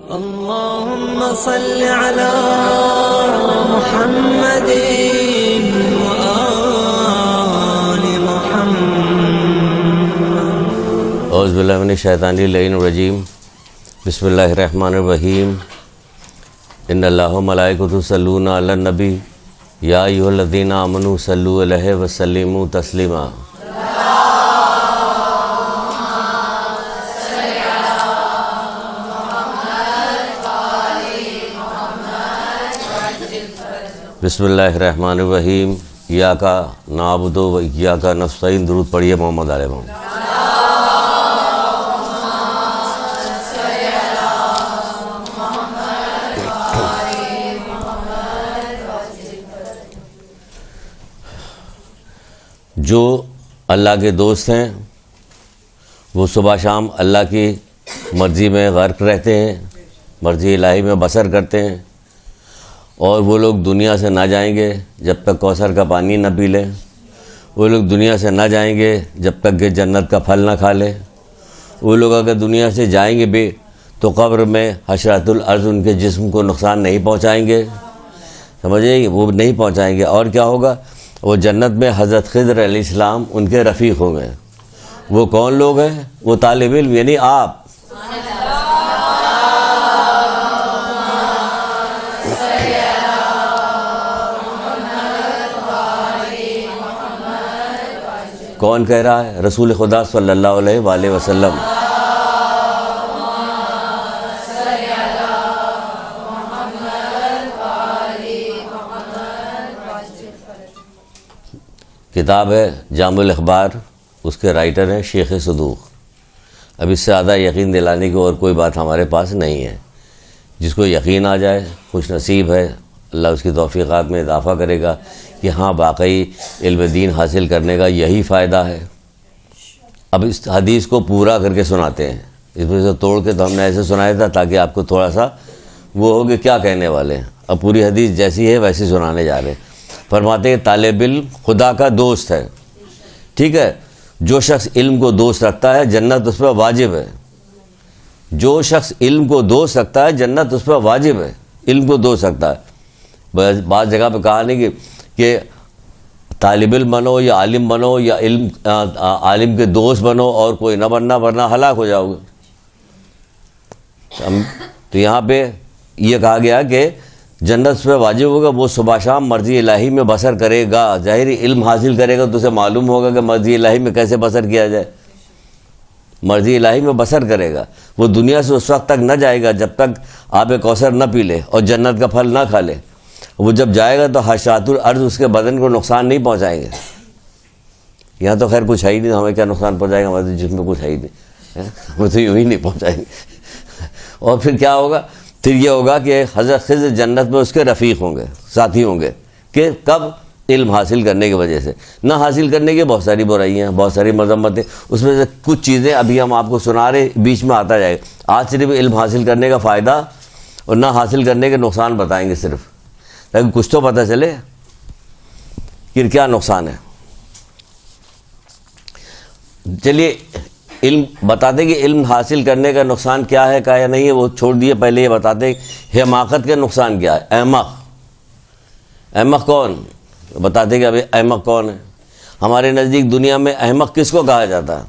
اللهم صل على محمد وآل محمد. اعوذ باللہ من الشیطان الرجیم. بسم اللہ الرحمن الرحیم. ان اللہ و ملائکۃ یصلون علی النبی یا ایھا الذین آمنوا صلوا علیہ وسلموا تسلیما. بسم اللہ الرحمن الرحیم. ایاک نعبد و ایاک نستعین. درود پڑھیے محمد علیہ محمد. جو اللہ کے دوست ہیں وہ صبح شام اللہ کی مرضی میں غرق رہتے ہیں، مرضی الہی میں بسر کرتے ہیں، اور وہ لوگ دنیا سے نہ جائیں گے جب تک کوثر کا پانی نہ پی لیں. وہ لوگ دنیا سے نہ جائیں گے جب تک کہ جنت کا پھل نہ کھا لیں. وہ لوگ اگر دنیا سے جائیں گے بھی تو قبر میں حشرات الارض ان کے جسم کو نقصان نہیں پہنچائیں گے. سمجھے؟ وہ نہیں پہنچائیں گے. اور کیا ہوگا؟ وہ جنت میں حضرت خضر علیہ السلام ان کے رفیق ہوں گے. وہ کون لوگ ہیں؟ وہ طالب علم، یعنی آپ. کون کہہ رہا ہے؟ رسول خدا صلی اللہ علیہ وآلہ وسلم. کتاب ہے جامع الاخبار، اس کے رائٹر ہیں شیخ صدوق. اب اس سے زیادہ یقین دلانے کی اور کوئی بات ہمارے پاس نہیں ہے. جس کو یقین آ جائے خوش نصیب ہے، اللہ اس کی توفیقات میں اضافہ کرے گا کہ ہاں واقعی علم دین حاصل کرنے کا یہی فائدہ ہے. اب اس حدیث کو پورا کر کے سناتے ہیں. اس میں سے توڑ کے تو ہم نے ایسے سنایا تھا تاکہ آپ کو تھوڑا سا وہ ہو کہ کیا کہنے والے ہیں. اب پوری حدیث جیسی ہے ویسی سنانے جا رہے ہیں. فرماتے ہیں طالب علم خدا کا دوست ہے. ٹھیک ہے؟ جو شخص علم کو دوست رکھتا ہے جنت اس پر واجب ہے. جو شخص علم کو دوست رکھتا ہے جنت اس پر واجب ہے. علم کو دوست رکھتا ہے. بعض جگہ پہ کہا نہیں کہ طالب علم بنو یا عالم بنو یا عالم کے دوست بنو اور کوئی نہ بننا ورنہ ہلاک ہو جاؤ گے. تو یہاں پہ یہ کہا گیا کہ جنت پہ واجب ہوگا. وہ صبح شام مرضی الہی میں بسر کرے گا. ظاہری علم حاصل کرے گا تو اسے معلوم ہوگا کہ مرضی الہی میں کیسے بسر کیا جائے. مرضی الہی میں بسر کرے گا. وہ دنیا سے اس وقت تک نہ جائے گا جب تک آب کوثر نہ پی لے اور جنت کا پھل نہ کھا لے. وہ جب جائے گا تو حشرات الارض اس کے بدن کو نقصان نہیں پہنچائیں گے. یہاں تو خیر کچھ ہے ہی نہیں، ہمیں کیا نقصان پہنچائے گا؟ ہمارے جسم میں کچھ ہے ہی نہیں، ہمیں تو یوں ہی نہیں پہنچائیں گے. اور پھر کیا ہوگا؟ پھر یہ ہوگا کہ حضرت خضر جنت میں اس کے رفیق ہوں گے، ساتھی ہوں گے. کہ کب؟ علم حاصل کرنے کی وجہ سے. نہ حاصل کرنے کی بہت ساری برائیاں ہیں، بہت ساری مذمتیں. اس میں سے کچھ چیزیں ابھی ہم آپ کو سنا رہے، بیچ میں آتا جائے گا. آج صرف علم حاصل کرنے کا فائدہ اور نہ حاصل کرنے کے نقصان بتائیں گے صرف، تاکہ کچھ تو پتہ چلے کہ کیا نقصان ہے. چلیے علم بتاتے کہ علم حاصل کرنے کا نقصان کیا ہے کیا نہیں ہے وہ چھوڑ دیے. پہلے یہ بتاتے حماقت کے نقصان کیا ہے. احمق کون؟ بتاتے کہ ابھی احمق کون ہے. ہمارے نزدیک دنیا میں احمق کس کو کہا جاتا ہے؟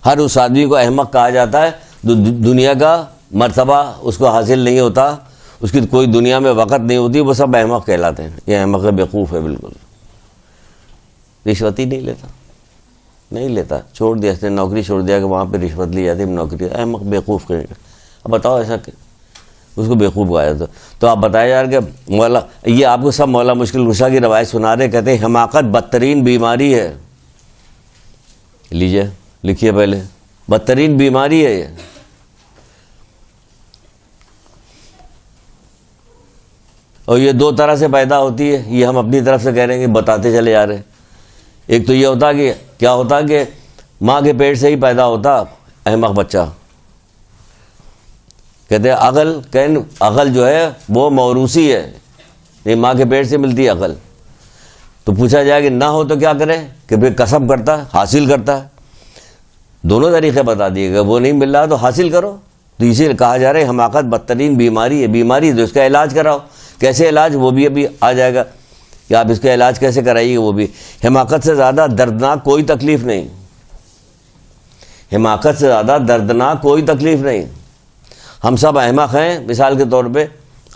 ہر اس آدمی کو احمق کہا جاتا ہے دنیا کا مرتبہ اس کو حاصل نہیں ہوتا، اس کی کوئی دنیا میں وقت نہیں ہوتی، وہ سب احمق کہلاتے ہیں. یہ احمق بیوقوف ہے. بالکل رشوت ہی نہیں لیتا، چھوڑ دیا اس نے، نوکری چھوڑ دیا کہ وہاں پہ رشوت لی جاتی ہے. نوکری احمق بیوقوف کہیں گے. اب بتاؤ ایسا کہ اس کو بیوقوف کہا جاتا. تو آپ بتایا جا رہا کہ مولا، یہ آپ کو سب مولا مشکل کشا کی روایت سنا رہے. کہتے ہیں حماقت بدترین بیماری ہے. لیجئے لکھیے پہلے، بدترین بیماری ہے یہ. اور یہ دو طرح سے پیدا ہوتی ہے. یہ ہم اپنی طرف سے کہہ رہے ہیں کہ بتاتے چلے جا رہے ہیں. ایک تو یہ ہوتا کہ کیا ہوتا کہ ماں کے پیٹ سے ہی پیدا ہوتا احمق بچہ. کہتے ہیں عقل جو ہے وہ موروثی ہے، یہ ماں کے پیٹ سے ملتی ہے عقل. تو پوچھا جائے کہ نہ ہو تو کیا کرے؟ کہ پھر کسب کرتا ہے، حاصل کرتا ہے. دونوں طریقے بتا دیے گا. وہ نہیں مل رہا تو حاصل کرو. تو اسی لیے کہا جا رہا ہے حماقت بدترین بیماری ہے، بیماری ہے تو اس کا علاج کراؤ. کیسے علاج؟ وہ بھی ابھی آ جائے گا کہ آپ اس کا علاج کیسے کرائیے. وہ بھی حماقت سے زیادہ دردناک کوئی تکلیف نہیں، حماقت سے زیادہ دردناک کوئی تکلیف نہیں. ہم سب احمق ہیں مثال کے طور پہ،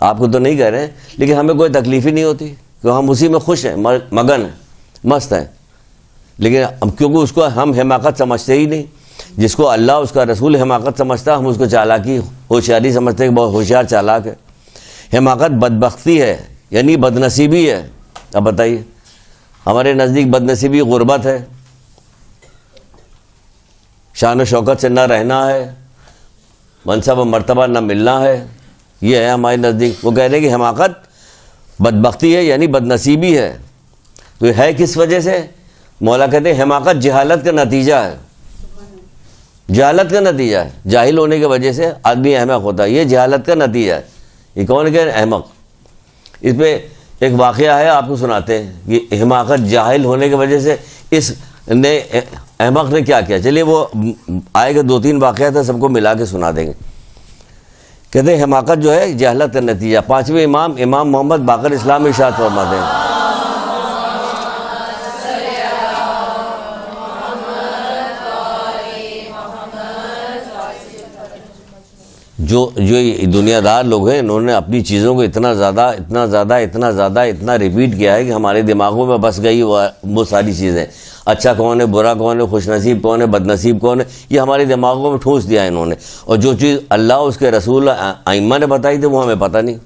آپ کو تو نہیں کہہ رہے ہیں، لیکن ہمیں کوئی تکلیف ہی نہیں ہوتی کہ ہم اسی میں خوش ہیں، مگن ہیں، مست ہیں. لیکن کیونکہ اس کو ہم حماقت سمجھتے ہی نہیں. جس کو اللہ اس کا رسول حماقت سمجھتا، ہم اس کو چالاکی ہوشیاری سمجھتے کہ بہت ہوشیار چالاک ہے. حماقت بدبختی ہے، یعنی بدنصیبی ہے. اب بتائیے، ہمارے نزدیک بدنصیبی غربت ہے، شان و شوکت سے نہ رہنا ہے، منصب و مرتبہ نہ ملنا ہے. یہ ہے ہمارے نزدیک. وہ کہہ رہے ہیں کہ حماقت بدبختی ہے یعنی بدنصیبی ہے. تو یہ ہے کس وجہ سے؟ مولا کہتے ہیں حماقت جہالت کا نتیجہ ہے، جہالت کا نتیجہ ہے. جاہل ہونے کی وجہ سے آدمی احمق ہوتا ہے، یہ جہالت کا نتیجہ ہے. یہ کون کہ احمق؟ اس پہ ایک واقعہ ہے، آپ کو سناتے ہیں کہ حماقت جاہل ہونے کی وجہ سے اس نے احمق نے کیا کیا. چلیے وہ آئے گا، 2-3 واقعات ہیں، سب کو ملا کے سنا دیں گے. کہتے ہیں حماقت جو ہے جہالت کا نتیجہ. 5ویں امام محمد باقر اسلام ارشاد فرماتے ہیں جو دنیا دار لوگ ہیں، انہوں نے اپنی چیزوں کو اتنا زیادہ ریپیٹ کیا ہے کہ ہمارے دماغوں میں بس گئی وہ ساری چیزیں. اچھا کون ہے، برا کون ہے، خوش نصیب کون ہے، بد نصیب کون ہے، یہ ہمارے دماغوں میں ٹھونس دیا ہے انہوں نے. اور جو چیز اللہ اس کے رسول ائمہ نے بتائی تھی وہ ہمیں پتہ نہیں.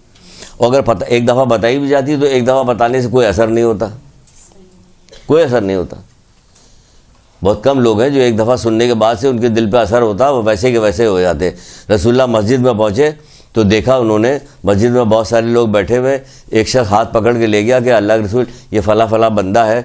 اور اگر ایک دفعہ بتائی بھی جاتی تو ایک دفعہ بتانے سے کوئی اثر نہیں ہوتا، کوئی اثر نہیں ہوتا. بہت کم لوگ ہیں جو ایک دفعہ سننے کے بعد سے ان کے دل پہ اثر ہوتا، وہ ویسے کے ویسے ہو جاتے. رسول اللہ مسجد میں پہنچے تو دیکھا انہوں نے مسجد میں بہت سارے لوگ بیٹھے ہوئے. ایک شخص ہاتھ پکڑ کے لے گیا کہ اللہ کے رسول یہ فلاں بندہ ہے،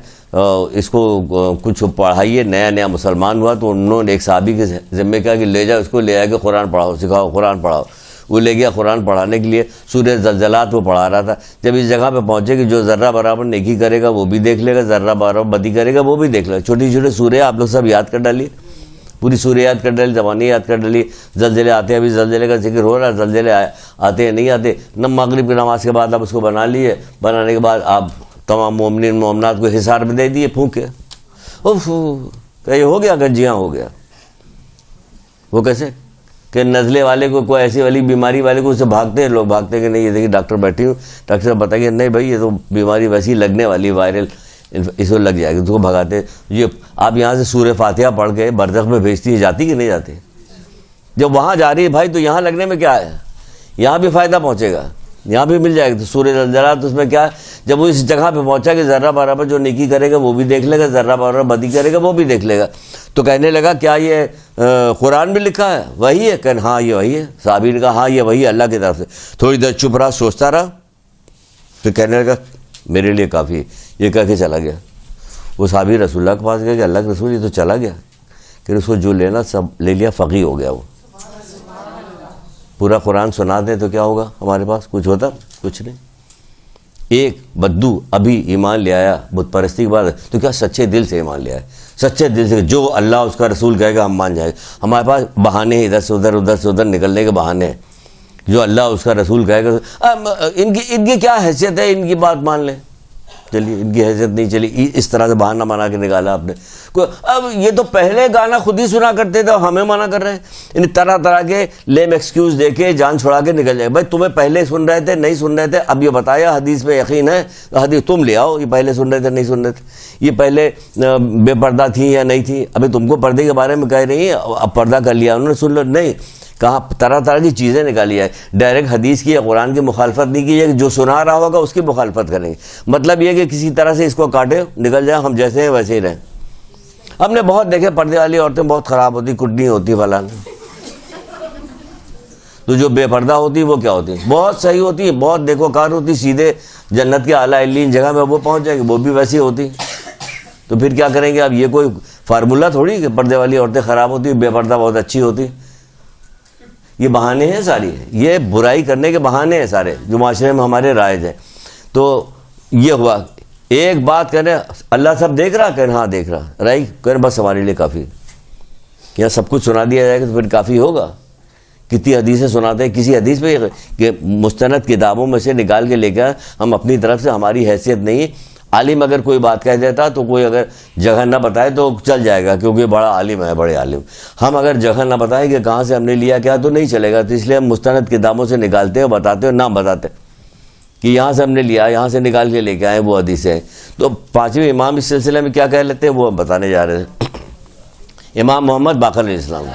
اس کو کچھ پڑھائیے، نیا مسلمان ہوا. تو انہوں نے ایک صحابی کے ذمہ کہا کہ لے جاؤ اس کو، لے آ کے قرآن پڑھاؤ، سکھاؤ، قرآن پڑھاؤ. وہ لے گیا قرآن پڑھانے کے لیے. سورہ زلزلات وہ پڑھا رہا تھا. جب اس جگہ پہ پہنچے کہ جو ذرہ برابر نیکی کرے گا وہ بھی دیکھ لے گا، ذرہ برابر بدی کرے گا وہ بھی دیکھ لے گا. چھوٹی چھوٹی سورہ آپ لوگ سب یاد کر ڈالیے، پوری سورہ یاد کر ڈالی، زبانی یاد کر ڈالی. زلزلے آتے ہیں، ابھی زلزلے کا ذکر ہو رہا ہے، زلزلے آتے ہیں نہیں آتے. مغرب کی نماز کے بعد آپ اس کو بنا لیے، بنانے کے بعد آپ تمام مومنین مومنات کو حصار میں دے دیے پھونک کے. کہ یہ ہو گیا، کہ جی ہاں ہو گیا. وہ کیسے کہ نزلے والے کو، کوئی ایسی والی بیماری والے کو اسے بھاگتے ہیں لوگ، بھاگتے ہیں کہ نہیں یہ دیکھیے ڈاکٹر بیٹھی ہوں، ڈاکٹر صاحب بتائیے نہیں بھائی یہ تو بیماری ویسی لگنے والی، وائرل، اس کو لگ جائے گی. تو کو بھگاتے. یہ آپ یہاں سے سورہ فاتحہ پڑھ کے برزخ میں بھیجتی ہے، جاتی کہ نہیں جاتی؟ جب وہاں جا رہی ہے بھائی تو یہاں لگنے میں کیا ہے؟ یہاں بھی فائدہ پہنچے گا، یہاں بھی مل جائے گا. تو سورہ زلزلات اس میں کیا ہے؟ جب وہ اس جگہ پہ پہنچا کہ ذرہ برابر جو نیکی کرے گا وہ بھی دیکھ لے گا، ذرہ برابر بدی کرے گا وہ بھی دیکھ لے گا. تو کہنے لگا کیا یہ قرآن میں لکھا ہے؟ وہی ہے؟ کہ ہاں یہ وہی ہے. صحابی نے کہا ہاں یہ وہی ہے اللہ کی طرف سے. تھوڑی دیر چپ رہا، سوچتا رہا، پھر کہنے لگا میرے لیے کافی ہے. یہ کہہ کے چلا گیا. وہ صحابی رسول اللہ کے پاس گیا کہ اللہ کے رسول یہ تو چلا گیا، کہ اس کو جو لینا سب لے لیا، فقیہ ہو گیا. وہ پورا قرآن سنا دیں تو کیا ہوگا ہمارے پاس؟ کچھ ہوتا؟ کچھ نہیں. ایک بدو ابھی ایمان لے آیا بت پرستی کے بعد، تو کیا سچے دل سے ایمان لے آیا، سچے دل سے جو اللہ اس کا رسول کہے گا ہم مان جائیں گے. ہمارے پاس بہانے ہیں، ادھر سے ادھر، ادھر سے ادھر نکلنے کے بہانے ہیں. جو اللہ اس کا رسول کہے گا، ان کی کیا حیثیت ہے، ان کی بات مان لیں. چلیے ان کی حیثیت نہیں چلی، اس طرح سے بہانہ بنا کے نکالا آپ نے. اب یہ تو پہلے گانا خود ہی سنا کرتے تھے، ہمیں منع کر رہے ہیں. یعنی طرح طرح کے لیم ایکسکیوز دے کے جان چھڑا کے نکل جائے. بھائی تمہیں پہلے سن رہے تھے، نہیں سن رہے تھے، اب یہ بتایا حدیث پہ یقین ہے، حدیث تم لے آؤ. یہ پہلے سن رہے تھے، نہیں سن رہے تھے، یہ پہلے بے پردہ تھیں یا نہیں تھیں. ابھی تم کو پردے کے بارے میں کہہ رہی ہیں، اب پردہ کر لیا انہوں نے، سن لو. نہیں، کہاں طرح طرح کی چیزیں نکالی ہے. ڈائریکٹ حدیث کی یا قرآن کی مخالفت نہیں کی ہے، جو سنا رہا ہوگا اس کی مخالفت کریں گے. مطلب یہ کہ کسی طرح سے اس کو کاٹے نکل جائے، ہم جیسے ہیں ویسے ہی رہیں. ہم نے بہت دیکھے پردے والی عورتیں بہت خراب ہوتی، کڈنی ہوتی فلاں. تو جو بے پردہ ہوتی وہ کیا ہوتی؟ بہت صحیح ہوتی، بہت دیکھو کار ہوتی، سیدھے جنت کے اعلیٰ علیین جگہ میں وہ پہنچ جائے گی، وہ بھی ویسی ہوتی. تو پھر کیا کریں گے؟ اب یہ کوئی فارمولہ تھوڑی کہ پردے والی عورتیں خراب ہوتی، بے پردہ بہت اچھی ہوتی. یہ بہانے ہیں ساری، یہ برائی کرنے کے بہانے ہیں سارے جو معاشرے میں ہمارے رائج ہیں. تو یہ ہوا ایک بات کہنے اللہ سب دیکھ رہا، کہنا ہاں دیکھ رہا، رائی کہنے بس ہمارے لیے کافی. کیا سب کچھ سنا دیا جائے گا تو پھر کافی ہوگا؟ کتنی حدیثیں سناتے ہیں. کسی حدیث پہ کہ مستند کتابوں میں سے نکال کے لے کر ہم اپنی طرف سے, ہماری حیثیت نہیں. عالم اگر کوئی بات کہہ دیتا تو کوئی اگر جگہ نہ بتائے تو چل جائے گا, کیونکہ بڑا عالم ہے, بڑے عالم. ہم اگر جگہ نہ بتائیں کہ کہاں سے ہم نے لیا کیا تو نہیں چلے گا. تو اس لیے ہم مستند کتابوں سے نکالتے ہیں, بتاتے ہیں, نام بتاتے کہ یہاں سے ہم نے لیا, یہاں سے نکال کے لے کے آئے وہ حدیثیں. تو پانچویں امام اس سلسلے میں کیا کہہ لیتے ہیں وہ ہم بتانے جا رہے ہیں. امام محمد باقر علیہ السلام.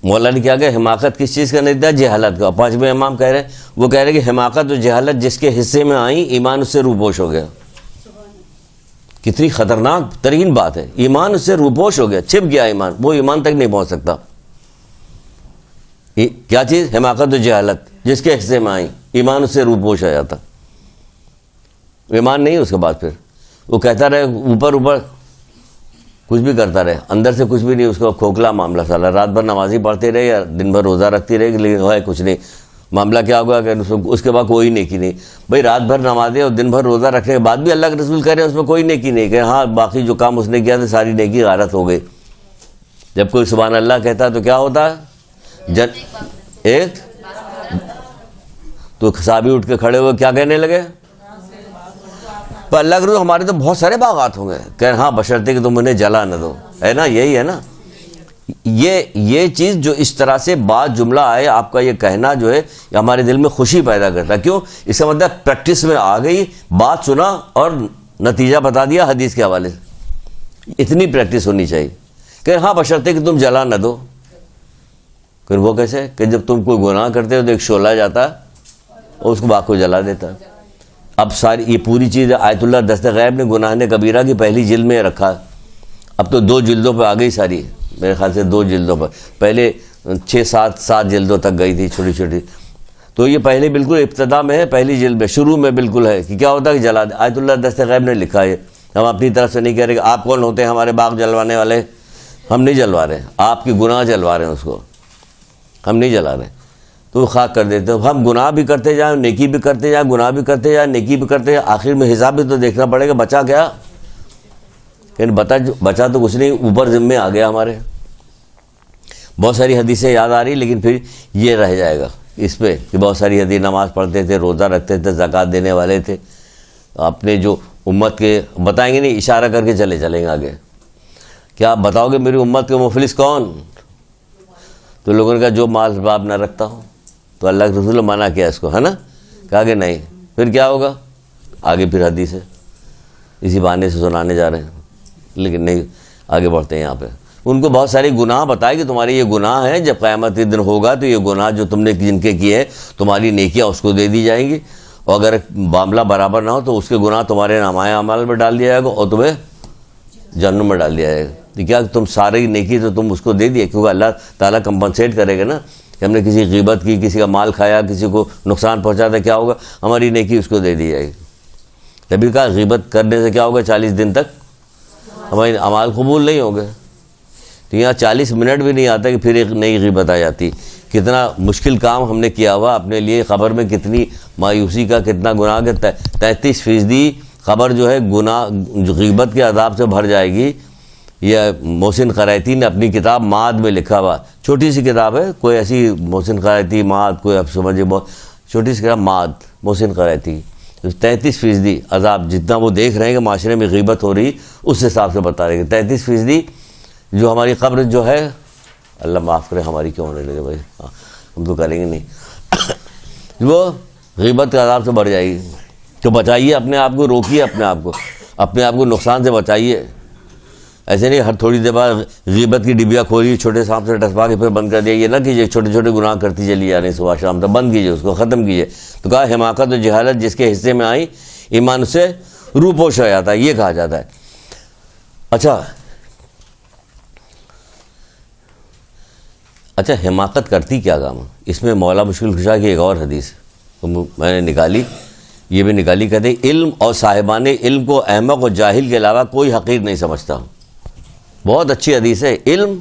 مولا نے کیا کہ حماقت کس چیز کا نہیں تھا؟ جہالت کا. پانچویں امام کہہ رہے ہیں, وہ کہہ رہے کہ حماقت و جہالت جس کے حصے میں آئیں ایمان اس سے روپوش ہو گیا. کتنی خطرناک ترین بات ہے, ایمان اس سے روپوش ہو گیا, چھپ گیا ایمان, وہ ایمان تک نہیں پہنچ سکتا. کیا چیز؟ حماقت و جہالت جس کے حصے میں آئیں ایمان اس سے روپوش ہو جاتا. ایمان نہیں اس کے بعد پھر وہ کہتا رہے اوپر اوپر کچھ بھی کرتا رہے, اندر سے کچھ بھی نہیں, اس کا کھوکھلا معاملہ سالا. رات بھر نمازی پڑھتے رہے یا دن بھر روزہ رکھتی رہے لیکن ہے کچھ نہیں. معاملہ کیا ہوگا کہ اس کے بعد کوئی نیکی نہیں. بھائی رات بھر نمازیں اور دن بھر روزہ رکھنے کے بعد بھی اللہ کے رسول کہہ رہے ہیں اس میں کوئی نیکی نہیں, کہ ہاں باقی جو کام اس نے کیا تھا ساری نیکی غارت ہو گئی. جب کوئی سبحان اللہ کہتا تو کیا ہوتا ہے؟ ایک تو صحابی اٹھ کے کھڑے ہوئے کیا کہنے لگے؟ پر اللہ کے رسول ہمارے تو بہت سارے باغات ہوں گے. کہ ہاں بشرطے کہ تم انہیں جلا نہ دو, ہے نا, یہی ہے نا. یہ چیز جو اس طرح سے بات جملہ آئے, آپ کا یہ کہنا جو ہے یہ ہمارے دل میں خوشی پیدا کرتا ہے. کیوں؟ اس کا مطلب پریکٹس میں آ گئی, بات سنا اور نتیجہ بتا دیا حدیث کے حوالے سے. اتنی پریکٹس ہونی چاہیے کہ ہاں بشرطے کہ تم جلا نہ دو. پھر وہ کیسے کہ جب تم کوئی گناہ کرتے ہو تو ایک شعلہ جاتا اور اس کو باغ کو جلا دیتا. اب ساری یہ پوری چیز آیت اللہ دست غیب نے گناہ کبیرہ کی پہلی جلد میں رکھا. اب تو 2 جلدوں پہ آ گئی ساری, میرے خیال سے 2 جلدوں پر. پہلے 6-7 جلدوں تک گئی تھی چھوٹی چھوٹی. تو یہ پہلے بالکل ابتدا میں ہے, پہلی جلد میں شروع میں بالکل ہے کہ کیا ہوتا ہے کہ جلا دے. آیت اللہ دست غیب نے لکھا ہے, ہم اپنی طرف سے نہیں کہہ رہے کہ آپ کون ہوتے ہیں ہمارے باغ جلوانے والے. ہم نہیں جلوا رہے, آپ کی گناہ جلوا رہے ہیں, اس کو ہم نہیں جلا رہے. تو خاک کر دیتے ہیں. ہم گناہ بھی کرتے جائیں, نیکی بھی کرتے جائیں, گناہ بھی کرتے جائیں, نیکی بھی کرتے جائیں, آخر میں حساب بھی تو دیکھنا پڑے گا بچا کیا. یعنی بچا تو کچھ نہیں, اوپر ذمے آ گیا ہمارے. بہت ساری حدیثیں یاد آ رہی, لیکن پھر یہ رہ جائے گا اس پہ کہ بہت ساری حدیث نماز پڑھتے تھے, روزہ رکھتے تھے, زکوٰۃ دینے والے تھے. اپنے جو امت کے بتائیں گے نہیں, اشارہ کر کے چلیں گے آگے. کیا آپ بتاؤ گے میری امت کے مفلس کون؟ تو لوگوں نے کہا جو مال باب نہ رکھتا ہوں. تو اللہ کے رسول نے منع کیا اس کو, ہے نا, کہا کہ نہیں. پھر کیا ہوگا آگے؟ پھر حدیث ہے, اسی بہانے سے سنانے جا رہے ہیں, لیکن نہیں آگے بڑھتے ہیں. یہاں پہ ان کو بہت ساری گناہ بتائے کہ تمہارے یہ گناہ ہیں, جب قیامت کے دن ہوگا تو یہ گناہ جو تم نے جن کے کیے تمہاری نیکیاں اس کو دے دی جائیں گی, اور اگر معاملہ برابر نہ ہو تو اس کے گناہ تمہارے نامۂ اعمال میں ڈال دیا جائے گا اور تمہیں جہنم میں ڈال دیا جائے گا. تو کیا تم ساری نیکی تو تم اس کو دے دیے, کیونکہ اللہ تعالیٰ کمپنسیٹ کرے گا نا. کہ ہم نے کسی غیبت کی, کسی کا مال کھایا, کسی کو نقصان پہنچا تھا, کیا ہوگا؟ ہماری نیکی اس کو دے دی جائے گی. تبھی کہا غیبت کرنے سے کیا ہوگا؟ 40 دن تک ہمارے اعمال قبول نہیں ہوں گے. تو یہاں 40 منٹ بھی نہیں آتا کہ پھر ایک نئی غیبت آ جاتی. کتنا مشکل کام ہم نے کیا ہوا اپنے لیے. خبر میں کتنی مایوسی کا, کتنا گناہ کا 33% خبر جو ہے گناہ غیبت کے عذاب سے بھر جائے گی. یہ محسن قرائتی نے اپنی کتاب معاد میں لکھا ہوا, چھوٹی سی کتاب ہے, کوئی ایسی محسن قرائتی معاد, کوئی اب سمجھے بہت چھوٹی سی کتاب معاد محسن قرائتی. 33% عذاب جتنا وہ دیکھ رہے ہیں کہ معاشرے میں غیبت ہو رہی, اس حساب سے بتا رہے ہیں. 33% جو ہماری قبر جو ہے, اللہ معاف کرے ہماری کیوں ہونے لگے بھائی, ہم تو کریں گے نہیں, وہ غیبت کے عذاب سے بڑھ جائے گی. تو بچائیے اپنے آپ کو, روکیے اپنے آپ کو نقصان سے بچائیے. ایسے نہیں ہر تھوڑی دیر بعد غیبت کی ڈبیا کھولی, چھوٹے سانپ سے ٹسپا کے پھر بند کر دیا. یہ نہ کیجیے, چھوٹے چھوٹے گناہ کرتی چلی جا رہی صبح شام تک, بند کیجیے اس کو, ختم کیجیے. تو کہا حماقت و جہالت جس کے حصے میں آئی ایمان سے روپوش ہو جاتا ہے, یہ کہا جاتا ہے. اچھا حماقت کرتی کیا کام ہے؟ اس میں مولا مشکل کشا کی ایک اور حدیث میں نے نکالی, یہ بھی نکالی. کہتے ہیں علم اور صاحبان علم کو احمق و جاہل کے علاوہ کوئی حقیر نہیں سمجھتا. بہت اچھی حدیث ہے. علم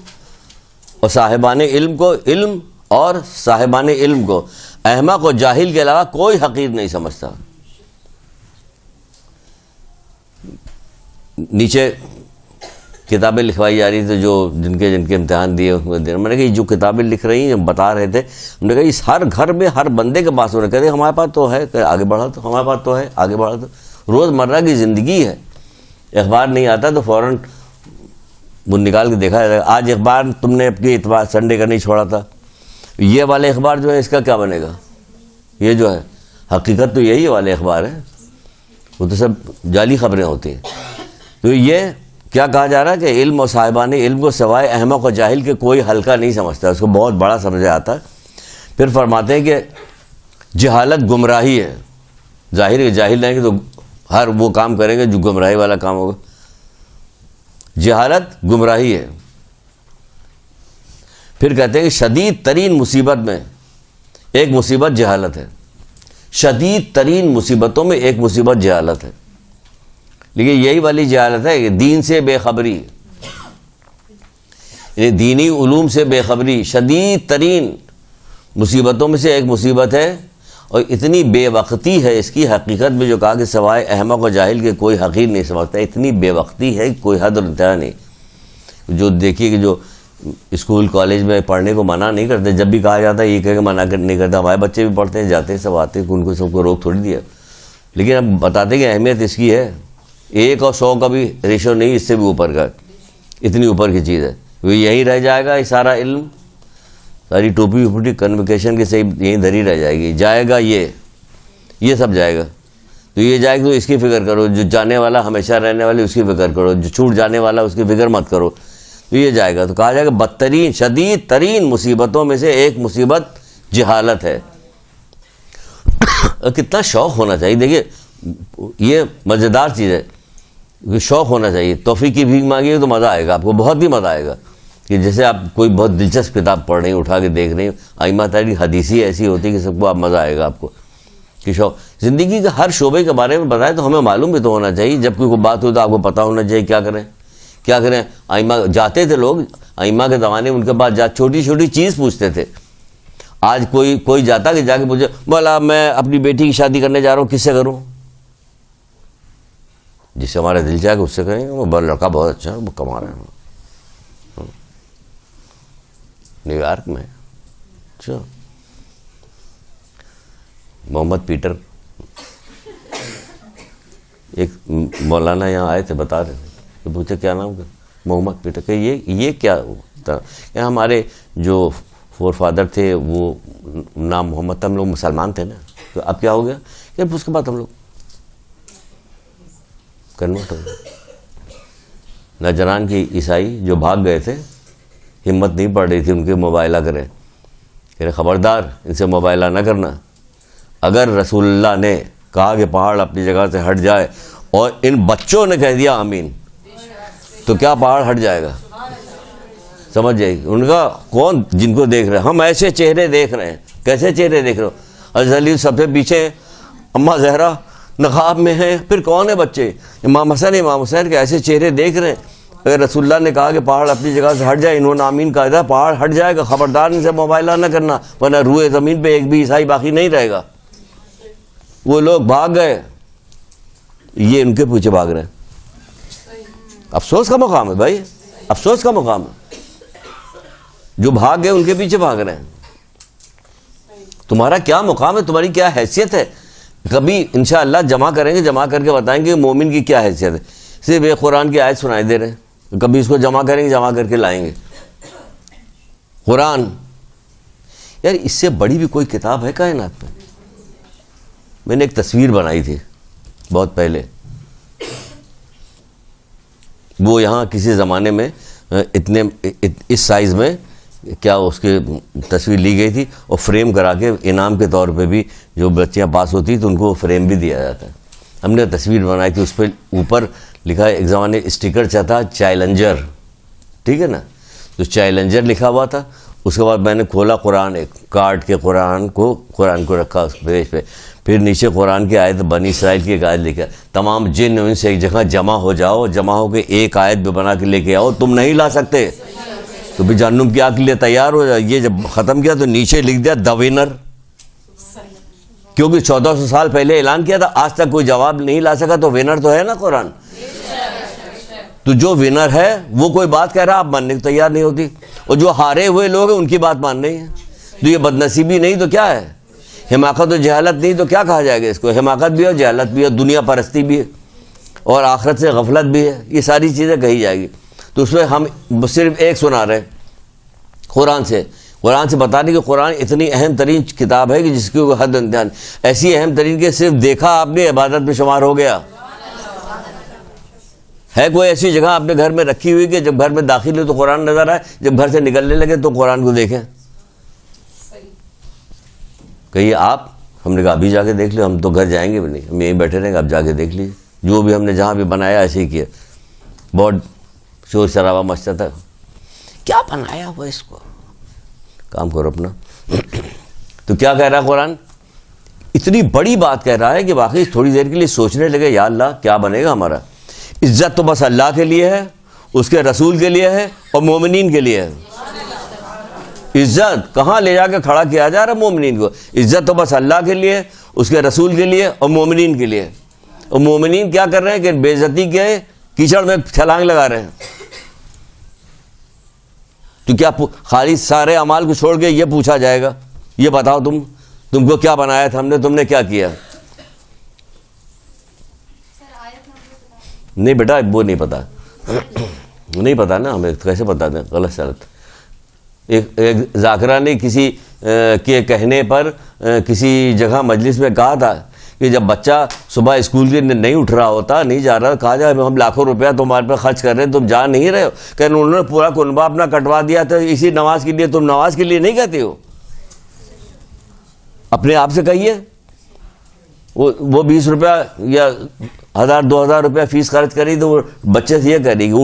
اور صاحبان علم کو, علم اور صاحبان علم کو احمق و جاہل کے علاوہ کوئی حقیر نہیں سمجھتا. نیچے کتابیں لکھوائی جا رہی تھی جو جن کے امتحان دیے میں نے کہا جو کتابیں لکھ رہی ہیں بتا رہے تھے، ہم نے کہا اس ہر گھر میں ہر بندے کے پاس ہونا، کہتے ہمارے پاس تو ہے، آگے بڑھا تو ہمارے پاس تو ہے، آگے بڑھا تو روز مرہ کی زندگی ہے. اخبار نہیں آتا تو فوراً وہ نکال کے دیکھا جائے گا. آج اخبار تم نے اپنی اتوار سنڈے کا نہیں چھوڑا تھا، یہ والے اخبار جو ہے اس کا کیا بنے گا؟ یہ جو ہے حقیقت تو یہی والے اخبار ہے، وہ تو سب جعلی خبریں ہوتی ہیں. تو یہ کیا کہا جا رہا ہے کہ علم اور صاحبان علم کو سوائے احمق و جاہل کے کوئی ہلکا نہیں سمجھتا، اس کو بہت بڑا سمجھا آتا ہے. پھر فرماتے ہیں کہ جہالت گمراہی ہے. ظاہر ہے جاہل نہیں کہ تو ہر وہ کام کریں گے جو گمراہی والا کام ہوگا. جہالت گمراہی ہے. پھر کہتے ہیں کہ شدید ترین مصیبت میں ایک مصیبت جہالت ہے. شدید ترین مصیبتوں میں ایک مصیبت جہالت ہے. لیکن یہی والی جہالت ہے کہ دین سے بے خبری، یعنی دینی علوم سے بے خبری شدید ترین مصیبتوں میں سے ایک مصیبت ہے. اور اتنی بے وقتی ہے اس کی، حقیقت میں جو کہا کہ سوائے احمق و جاہل کے کوئی حقیر نہیں سمجھتا، اتنی بے وقتی ہے کوئی حد اور انتہا نہیں. جو دیکھیے کہ جو اسکول کالج میں پڑھنے کو منع نہیں کرتے، جب بھی کہا جاتا ہے یہ کہہ کے منع نہیں کرتا. ہمارے بچے بھی پڑھتے ہیں، جاتے ہیں، سب آتے ہیں، ان کو سب کو روک تھوڑی دیا. لیکن اب بتاتے کہ اہمیت اس کی ہے، 1 اور 100 کا بھی ریشو نہیں، اس سے بھی اوپر کا، اتنی اوپر کی چیز ہے. وہ یہی رہ جائے گا، یہ سارا علم، ساری ٹوپی ووپی کنوکیشن کی صحیح یہیں دھری رہ جائے گی. جائے گا یہ سب جائے گا. تو یہ جائے گا تو اس کی فکر کرو، جو جانے والا ہمیشہ رہنے والی اس کی فکر کرو، جو چھوٹ جانے والا اس کی فکر مت کرو. تو یہ جائے گا. تو کہا جائے گا بدترین شدید ترین مصیبتوں میں سے ایک مصیبت جہالت ہے. کتنا شوق ہونا چاہیے. دیکھیے یہ مزیدار چیز ہے، شوق ہونا چاہیے. توفیق کی بھیک مانگیے تو مزہ آئے گا آپ کو، بہت ہی مزہ آئے گا. کہ جیسے آپ کوئی بہت دلچسپ کتاب پڑھ رہے ہیں، اٹھا کے دیکھ رہے ہیں، ائمہ تاریخ حدیثی ایسی ہوتی ہے کہ سب کو آپ مزہ آئے گا آپ کو. کہ شوق زندگی کے ہر شعبے کے بارے میں بتائے تو ہمیں معلوم بھی تو ہونا چاہیے. جب کوئی بات ہو تو آپ کو پتہ ہونا چاہیے کیا کریں. ائمہ جاتے تھے لوگ، ائمہ کے زمانے میں ان کے پاس چھوٹی چھوٹی چیز پوچھتے تھے. آج کوئی جاتا کہ جا کے پوچھے بولا میں اپنی بیٹی کی شادی کرنے جا رہا ہوں، کس سے کروں؟ جس سے ہمارا دل چاہے اس سے کریں گے. وہ لڑکا بہت اچھا ہے، وہ کما رہے ہیں نیو یارک میں. اچھا محمد پیٹر ایک مولانا یہاں آئے تھے، بتا رہے تھے، تو پوچھے کیا نام کا؟ محمد پیٹر. کہ یہ کیا ہوتا؟ کہ ہمارے جو فور فادر تھے وہ نام محمد تھا، ہم لوگ مسلمان تھے نا، تو اب کیا ہو گیا کہ اس کے بعد ہم لوگ کنورٹ ہو گئے. نجران کی عیسائی جو بھاگ گئے تھے، ہمت نہیں پڑ رہی تھی ان کے موبائلہ کریں، کہ خبردار ان سے موبائلہ نہ کرنا. اگر رسول اللہ نے کہا کہ پہاڑ اپنی جگہ سے ہٹ جائے اور ان بچوں نے کہہ دیا آمین، تو کیا پہاڑ ہٹ جائے گا؟ سمجھ جائے گی. ان کا کون جن کو دیکھ رہے ہیں؟ ہم ایسے چہرے دیکھ رہے ہیں. کیسے چہرے دیکھ رہے ہو؟ حضرت علی سب سے پیچھے، اماں زہرا نقاب میں ہیں، پھر کون ہے بچے؟ امام حسین کے ایسے چہرے دیکھ رہے ہیں. اگر رسول اللہ نے کہا کہ پہاڑ اپنی جگہ سے ہٹ جائے، انہوں نے آمین کہا تھا، پہاڑ ہٹ جائے گا، خبردار ان سے موبائلہ نہ کرنا، ورنہ روئے زمین پہ ایک بھی عیسائی باقی نہیں رہے گا. وہ لوگ بھاگ گئے، یہ ان کے پیچھے بھاگ رہے ہیں. افسوس کا مقام ہے بھائی، افسوس کا مقام ہے. جو بھاگ گئے ان کے پیچھے بھاگ رہے ہیں. تمہارا کیا مقام ہے؟ تمہاری کیا حیثیت ہے؟ کبھی انشاءاللہ جمع کریں گے، جمع کر کے بتائیں گے مومن کی کیا حیثیت ہے. صرف ایک قرآن کی آیت سنائی دے رہے ہیں، کبھی اس کو جمع کریں گے، جمع کر کے لائیں گے. قرآن یار اس سے بڑی بھی کوئی کتاب ہے کائنات میں؟ میں نے ایک تصویر بنائی تھی بہت پہلے، وہ یہاں کسی زمانے میں اس سائز میں کیا اس کی تصویر لی گئی تھی، اور فریم کرا کے انعام کے طور پہ بھی جو بچیاں پاس ہوتی تو ان کو فریم بھی دیا جاتا ہے. ہم نے تصویر بنائی تھی، اس پہ اوپر لکھا ہے، ایک زمانے اسٹیکر چاہتا چیلنجر، ٹھیک ہے نا، تو چیلنجر لکھا ہوا تھا. اس کے بعد میں نے کھولا قرآن، ایک کاٹ کے قرآن کو رکھا اس پیج پہ، پھر نیچے قرآن کی آیت، بنی اسرائیل کی ایک آیت لکھا، تمام جن ان سے ایک جگہ جمع ہو جاؤ، جمع ہو کے ایک آیت بھی بنا کے لے کے آؤ، تم نہیں لا سکتے تو بھی جہنم کی آگ کے لیے تیار ہو جائے. یہ جب ختم کیا تو نیچے لکھ دیا دا ونر، کیونکہ 1400 سال پہلے اعلان کیا تھا، آج تک کوئی جواب نہیں لا سکا، تو ونر تو ہے نا قرآن. تو جو ونر ہے وہ کوئی بات کہہ رہا آپ ماننے کو تیار نہیں ہوتی, اور جو ہارے ہوئے لوگ ہیں ان کی بات مان رہی ہیں. تو یہ بدنصیبی نہیں تو کیا ہے؟ حماقت و جہالت نہیں تو کیا کہا جائے گا اس کو؟ حماقت بھی ہے, جہالت بھی ہے, دنیا پرستی بھی ہے, اور آخرت سے غفلت بھی ہے. یہ ساری چیزیں کہی جائے گی. تو اس میں ہم صرف ایک سنا رہے ہیں قرآن سے بتانے کہ قرآن اتنی اہم ترین کتاب ہے کہ جس کی حد امتحان, ایسی اہم ترین کہ صرف دیکھا آپ نے عبادت میں شمار ہو گیا. ہے کوئی ایسی جگہ آپ نے گھر میں رکھی ہوئی کہ جب گھر میں داخل ہو تو قرآن نظر آئے, جب گھر سے نکلنے لگے تو قرآن کو دیکھیں؟ کہیے آپ. ہم نے کہا ابھی جا کے دیکھ لیں, ہم تو گھر جائیں گے بھی نہیں, ہم یہیں بیٹھے رہیں گے, آپ جا کے دیکھ لیجیے. جو بھی ہم نے جہاں بھی بنایا ایسے ہی کیا, بہت شور شرابہ مچتا تھا, کیا بنایا ہوا اس کو, کام کرو اپنا. تو کیا کہہ رہا ہے قرآن؟ اتنی بڑی بات کہہ رہا ہے کہ واقعی تھوڑی دیر کے لیے سوچنے لگے, یا اللہ کیا بنے گا ہمارا. عزت تو بس اللہ کے لیے ہے, اس کے رسول کے لیے ہے, اور مومنین کے لیے ہے. عزت کہاں لے جا کے کھڑا کیا جا رہا ہے مومنین کو؟ عزت تو بس اللہ کے لیے, اس کے رسول کے لیے, اور مومنین کے لیے. اور مومنین کیا کر رہے ہیں کہ بے عزتی کے کیچڑ میں چھلانگ لگا رہے ہیں. تو کیا خالی سارے اعمال کو چھوڑ کے یہ پوچھا جائے گا, یہ بتاؤ تم کو کیا بنایا تھا ہم نے, تم نے کیا کیا؟ نہیں بیٹا وہ نہیں پتا, نہیں پتا نا ہمیں, کیسے بتا دیں غلط سلط. ایک ذاکرہ نے کسی کے کہنے پر کسی جگہ مجلس میں کہا تھا کہ جب بچہ صبح اسکول کے نہیں اٹھ رہا ہوتا, نہیں جا رہا, کہا جائے ہم لاکھوں روپیہ تمہارے پہ خرچ کر رہے ہیں, تم جا نہیں رہے ہو. کہ انہوں نے پورا کنبہ اپنا کٹوا دیا تھا اسی نماز کے لیے, تم نماز کے لیے نہیں کہتے ہو. اپنے آپ سے کہیے. وہ 20 روپیہ یا 1000-2000 روپیہ فیس خرچ کری تو وہ بچے سے یہ کہہ رہی کہ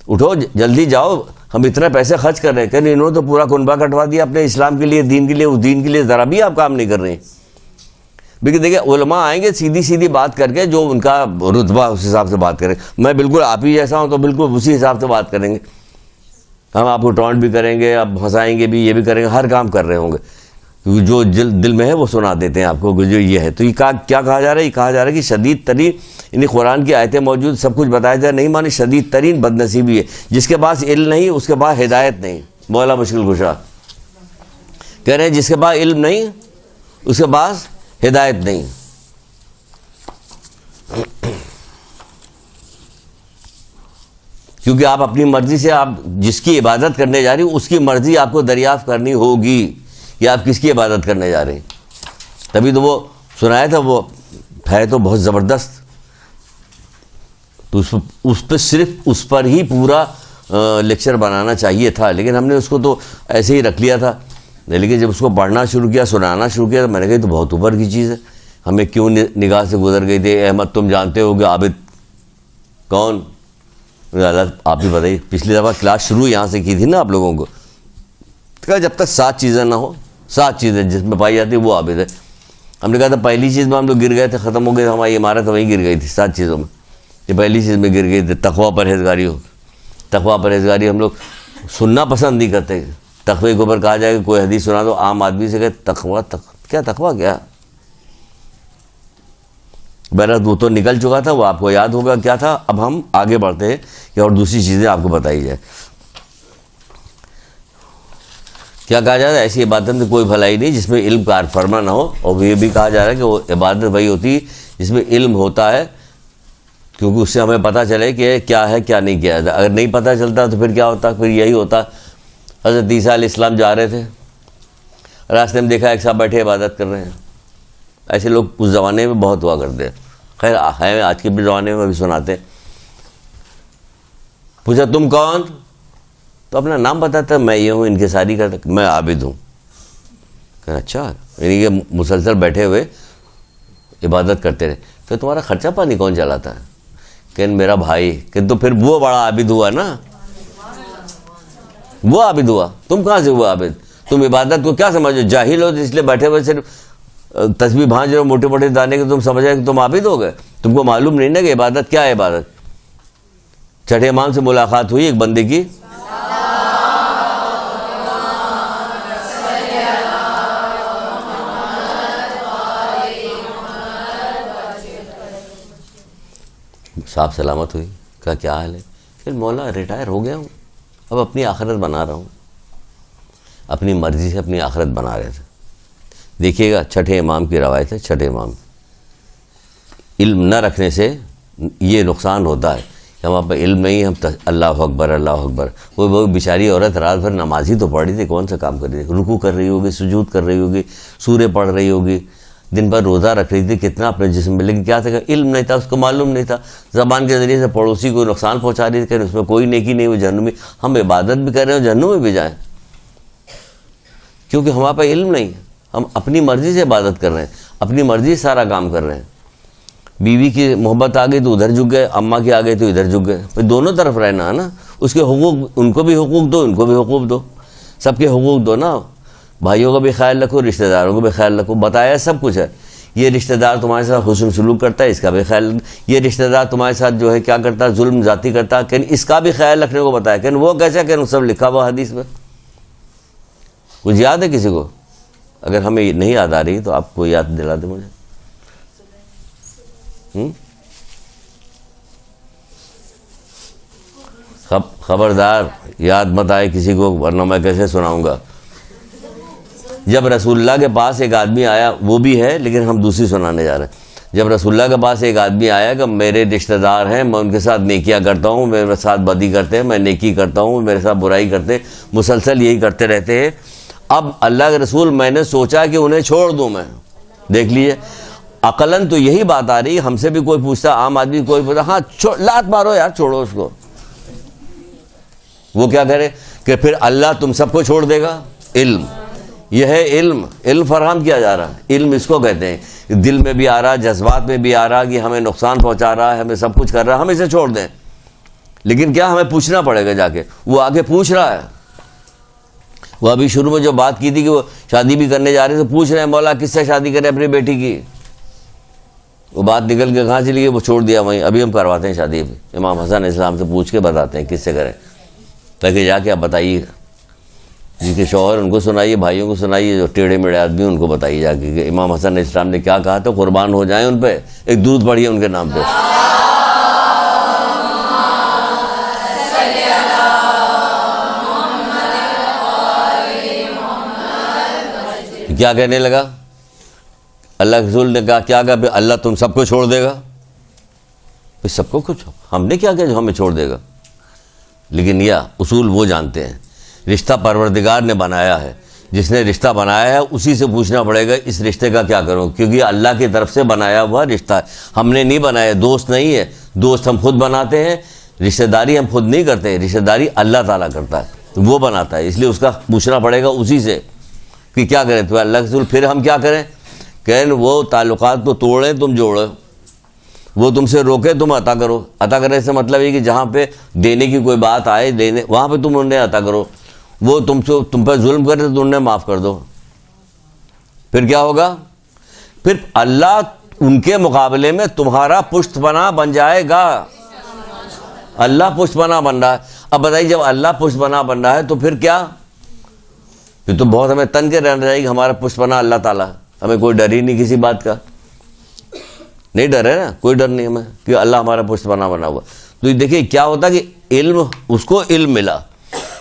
اٹھو جلدی جاؤ, ہم اتنے پیسے خرچ کر رہے ہیں. کہ انہوں نے تو پورا کنبہ کٹوا دیا اپنے اسلام کے لیے, دین کے لیے. اس دین کے لیے ذرا بھی آپ کام نہیں کر رہے ہیں. لیکن دیکھیں علماء آئیں گے سیدھی بات کر کے, جو ان کا رتبہ اس حساب سے بات کریں. میں بالکل آپ ہی جیسا ہوں تو بالکل اسی حساب سے بات کریں گے. ہم آپ کو ٹونٹ بھی کریں گے, آپ ہنسائیں گے بھی, یہ بھی کریں گے, ہر کام کر رہے ہوں گے. کیونکہ جو دل میں ہے وہ سنا دیتے ہیں آپ کو جو یہ ہے. تو یہ کیا کہا جا رہا ہے؟ یہ کہا جا رہا ہے کہ شدید ترین, یعنی قرآن کی آیتیں موجود, سب کچھ بتایا جائے, نہیں مانے شدید ترین بدنصیبی ہے جس کے پاس علم نہیں, اس کے پاس ہدایت نہیں. مولا مشکل کشا کہہ رہے ہیں جس کے پاس علم نہیں اس کے پاس ہدایت نہیں. کیونکہ آپ اپنی مرضی سے, آپ جس کی عبادت کرنے جا رہی اس کی مرضی آپ کو دریافت کرنی ہوگی کہ آپ کس کی عبادت کرنے جا رہے ہیں. تبھی تو وہ سنایا تھا, وہ ہے تو بہت زبردست. تو اس پہ صرف اس پر ہی پورا لیکچر بنانا چاہیے تھا, لیکن ہم نے اس کو تو ایسے ہی رکھ لیا تھا. لیکن جب اس کو پڑھنا شروع کیا, سنانا شروع کیا, تو میں نے کہا تو بہت اوپر کی چیز ہے, ہمیں کیوں نگاہ سے گزر گئی تھی. احمد تم جانتے ہو کہ عابد کون؟ آپ ہی بتائیے. پچھلی دفعہ کلاس شروع یہاں سے کی تھی نا آپ لوگوں کو, کہا جب تک 7 چیزیں نہ ہو, 7 چیزیں جس میں پائی جاتی وہ عابد ہے. ہم نے کہا تھا پہلی چیز میں ہم لوگ گر گئے تھے, ختم ہو گئے, ہماری عمارت وہیں گر گئی تھی 7 چیزوں میں. یہ پہلی چیز میں گر گئی تھی, تقویٰ پرہیزگاری ہو. تقویٰ پرہیزگاری ہم لوگ سننا پسند نہیں کرتے. تقوی کے اوپر کہا جائے کہ کوئی حدیث سنا دو, عام آدمی سے کہ تقویٰ تقویٰ کیا. بہرحال وہ تو نکل چکا تھا, وہ آپ کو یاد ہوگا کیا تھا. اب ہم آگے بڑھتے ہیں کہ اور دوسری چیزیں آپ کو بتائی جائے. کیا کہا جاتا ہے؟ ایسی عبادت میں کوئی بھلائی نہیں جس میں علم کار فرما نہ ہو. اور یہ بھی کہا جا رہا ہے کہ وہ عبادت وہی ہوتی جس میں علم ہوتا ہے, کیونکہ اس سے ہمیں پتہ چلے کہ کیا ہے کیا نہیں کیا جاتا. اگر نہیں پتہ چلتا تو پھر کیا ہوتا؟ پھر یہی ہوتا. حضرت عیسیٰ علیہ السلام جا رہے تھے, راستے میں دیکھا ایک صاحب بیٹھے عبادت کر رہے ہیں. ایسے لوگ اس زمانے میں بہت ہوا کرتے ہیں, خیر ہے آج کے بھی زمانے میں بھی سناتے. پوچھا تم کون؟ تو اپنا نام بتاتا, میں یہ ہوں, ان کے ساری کا, میں عابد ہوں. کہ اچھا, یعنی کہ مسلسل بیٹھے ہوئے عبادت کرتے رہے. کہ تمہارا خرچہ پانی کون چلاتا ہے؟ کہ میرا بھائی. کہ تو پھر وہ بڑا عابد ہوا نا, وہ عابد ہوا. تم کہاں سے ہوا عابد؟ تم عبادت کو کیا سمجھو, جاہل ہو اس لیے بیٹھے ہوئے صرف تسبیح بھانج رہے ہو موٹے موٹے دانے کے, تم سمجھ رہے کہ تم عابد ہو گئے. تم کو معلوم نہیں نا کہ عبادت کیا ہے. عبادت چھٹے امام سے ملاقات ہوئی ایک بندے کی, صاحب سلامت ہوئی. کہا کیا حال ہے؟ کہ مولا ریٹائر ہو گیا ہوں، اب اپنی آخرت بنا رہا ہوں. اپنی مرضی سے اپنی آخرت بنا رہے تھے. دیکھیے گا چھٹے امام کی روایت ہے، چھٹے امام، علم نہ رکھنے سے یہ نقصان ہوتا ہے کہ ہمارے پاس علم نہیں، ہم اللہ اکبر اللہ اکبر. وہ بیچاری عورت رات بھر نماز ہی تو پڑھ رہی تھی، کون سا کام کر رہی تھی؟ رکوع کر رہی ہوگی، سجود کر رہی ہوگی، سورے پڑھ رہی ہوگی، دن بھر روزہ رکھ رہی تھی، کتنا اپنے جسم میں، لیکن کیا تھا کہ علم نہیں تھا، اس کو معلوم نہیں تھا. زبان کے ذریعے سے پڑوسی کو نقصان پہنچا رہی تھی کہ اس میں کوئی نیکی نہیں، وہ جہنم میں. ہم عبادت بھی کر رہے ہیں جہنم میں بھی جائیں، کیونکہ ہمارے پاس علم نہیں. ہم اپنی مرضی سے عبادت کر رہے ہیں، اپنی مرضی سے سارا کام کر رہے ہیں. بیوی کی محبت آ گئی تو ادھر جھک گئے، اماں کی آ گئی تو ادھر جھک گئے. پھر دونوں طرف رہنا ہے نا. اس کے حقوق، ان کو بھی حقوق دو، ان کو بھی حقوق دو، سب کے حقوق دو نا. بھائیوں کا بھی خیال رکھو، رشتہ داروں کا بھی خیال رکھو. بتایا سب کچھ ہے. یہ رشتہ دار تمہارے ساتھ حسن سلوک کرتا ہے، اس کا بھی خیال رکھو. یہ رشتہ دار تمہارے ساتھ جو ہے کیا کرتا ہے، ظلم ذاتی کرتا ہے، کہ اس کا بھی خیال رکھنے کو بتایا. کہ وہ کیسا، کہ سب لکھا ہوا حدیث میں. کچھ یاد ہے کسی کو؟ اگر ہمیں نہیں یاد آ رہی تو آپ کو یاد دلا دیں مجھے. خبردار یاد مت آئے کسی کو، ورنہ میں کیسے سناؤں گا. جب رسول اللہ کے پاس ایک آدمی آیا، وہ بھی ہے لیکن ہم دوسری سنانے جا رہے ہیں. جب رسول اللہ کے پاس ایک آدمی آیا کہ میرے رشتہ دار ہیں، میں ان کے ساتھ نیکیاں کرتا ہوں، میرے ساتھ بدی کرتے ہیں، میں نیکی کرتا ہوں، میرے ساتھ برائی کرتے ہیں، مسلسل یہی کرتے رہتے ہیں. اب اللہ کے رسول، میں نے سوچا کہ انہیں چھوڑ دوں میں. دیکھ لیجئے، عقلاً تو یہی بات آ رہی. ہم سے بھی کوئی پوچھتا، عام آدمی کوئی پوچھتا، ہاں لات مارو یار، چھوڑو اس کو. وہ کیا کرے کہ پھر اللہ تم سب کو چھوڑ دے گا. علم، یہ ہے علم. علم فراہم کیا جا رہا ہے. علم اس کو کہتے ہیں. دل میں بھی آ رہا، جذبات میں بھی آ رہا کہ ہمیں نقصان پہنچا رہا ہے، ہمیں سب کچھ کر رہا ہے، ہم اسے چھوڑ دیں. لیکن کیا ہمیں پوچھنا پڑے گا جا کے. وہ آگے پوچھ رہا ہے. وہ ابھی شروع میں جو بات کی تھی کہ وہ شادی بھی کرنے جا رہے تھے، پوچھ رہے ہیں مولا کس سے شادی کریں اپنی بیٹی کی. وہ بات نکل کے کہاں چلی گئی، وہ چھوڑ دیا وہیں. ابھی ہم کرواتے ہیں شادی بھی، امام حسن اسلام سے پوچھ کے بتاتے ہیں کس سے کریں، تاکہ جا کے آپ بتائیے. جن کے شوہر ان کو سنائیے، بھائیوں کو سنائیے، جو ٹیڑھے میڑے آدمی ان کو بتائیے جا کے کہ امام حسن اسلام نے کیا کہا. تو قربان ہو جائیں ان پہ. ایک درود پڑھیے ان کے نام پہ. کیا کہنے لگا؟ اللہ کے رسول نے کہا کیا کہا؟ اللہ تم سب کو چھوڑ دے گا. سب کو کچھ ہم نے کیا کیا جو ہمیں چھوڑ دے گا. لیکن یہ اصول وہ جانتے ہیں، رشتہ پروردگار نے بنایا ہے. جس نے رشتہ بنایا ہے اسی سے پوچھنا پڑے گا اس رشتے کا کیا کروں، کیونکہ اللہ کی طرف سے بنایا ہوا رشتہ ہے. ہم نے نہیں بنایا، دوست نہیں ہے. دوست ہم خود بناتے ہیں، رشتہ داری ہم خود نہیں کرتے. رشتہ داری اللہ تعالیٰ کرتا ہے، وہ بناتا ہے. اس لیے اس کا پوچھنا پڑے گا اسی سے کہ کیا کریں. تو اللہ کے رسول پھر ہم کیا کریں؟ کہ وہ تعلقات کو توڑیں تم جوڑو، وہ تم سے روکے تم عطا کرو. عطا کرنے سے مطلب یہ کہ جہاں پہ دینے کی کوئی بات آئے دینے، وہاں پہ تم انہیں عطا کرو. وہ تم پہ ظلم کرے تو انہیں معاف کر دو. پھر کیا ہوگا؟ پھر اللہ ان کے مقابلے میں تمہارا پشت پناہ بن جائے گا. اللہ پشت پناہ بن رہا ہے. اب بتائیے جب اللہ پشت پناہ بن رہا ہے تو پھر کیا؟ پھر تو بہت ہمیں تن کے رہنا چاہیے کہ ہمارا پشت پناہ اللہ تعالیٰ. ہمیں کوئی ڈر ہی نہیں کسی بات کا. نہیں ڈر ہے نا، کوئی ڈر نہیں ہمیں کہ اللہ ہمارا پشت پناہ بنا ہوا. تو دیکھیے کیا ہوتا کہ علم، اس کو علم ملا.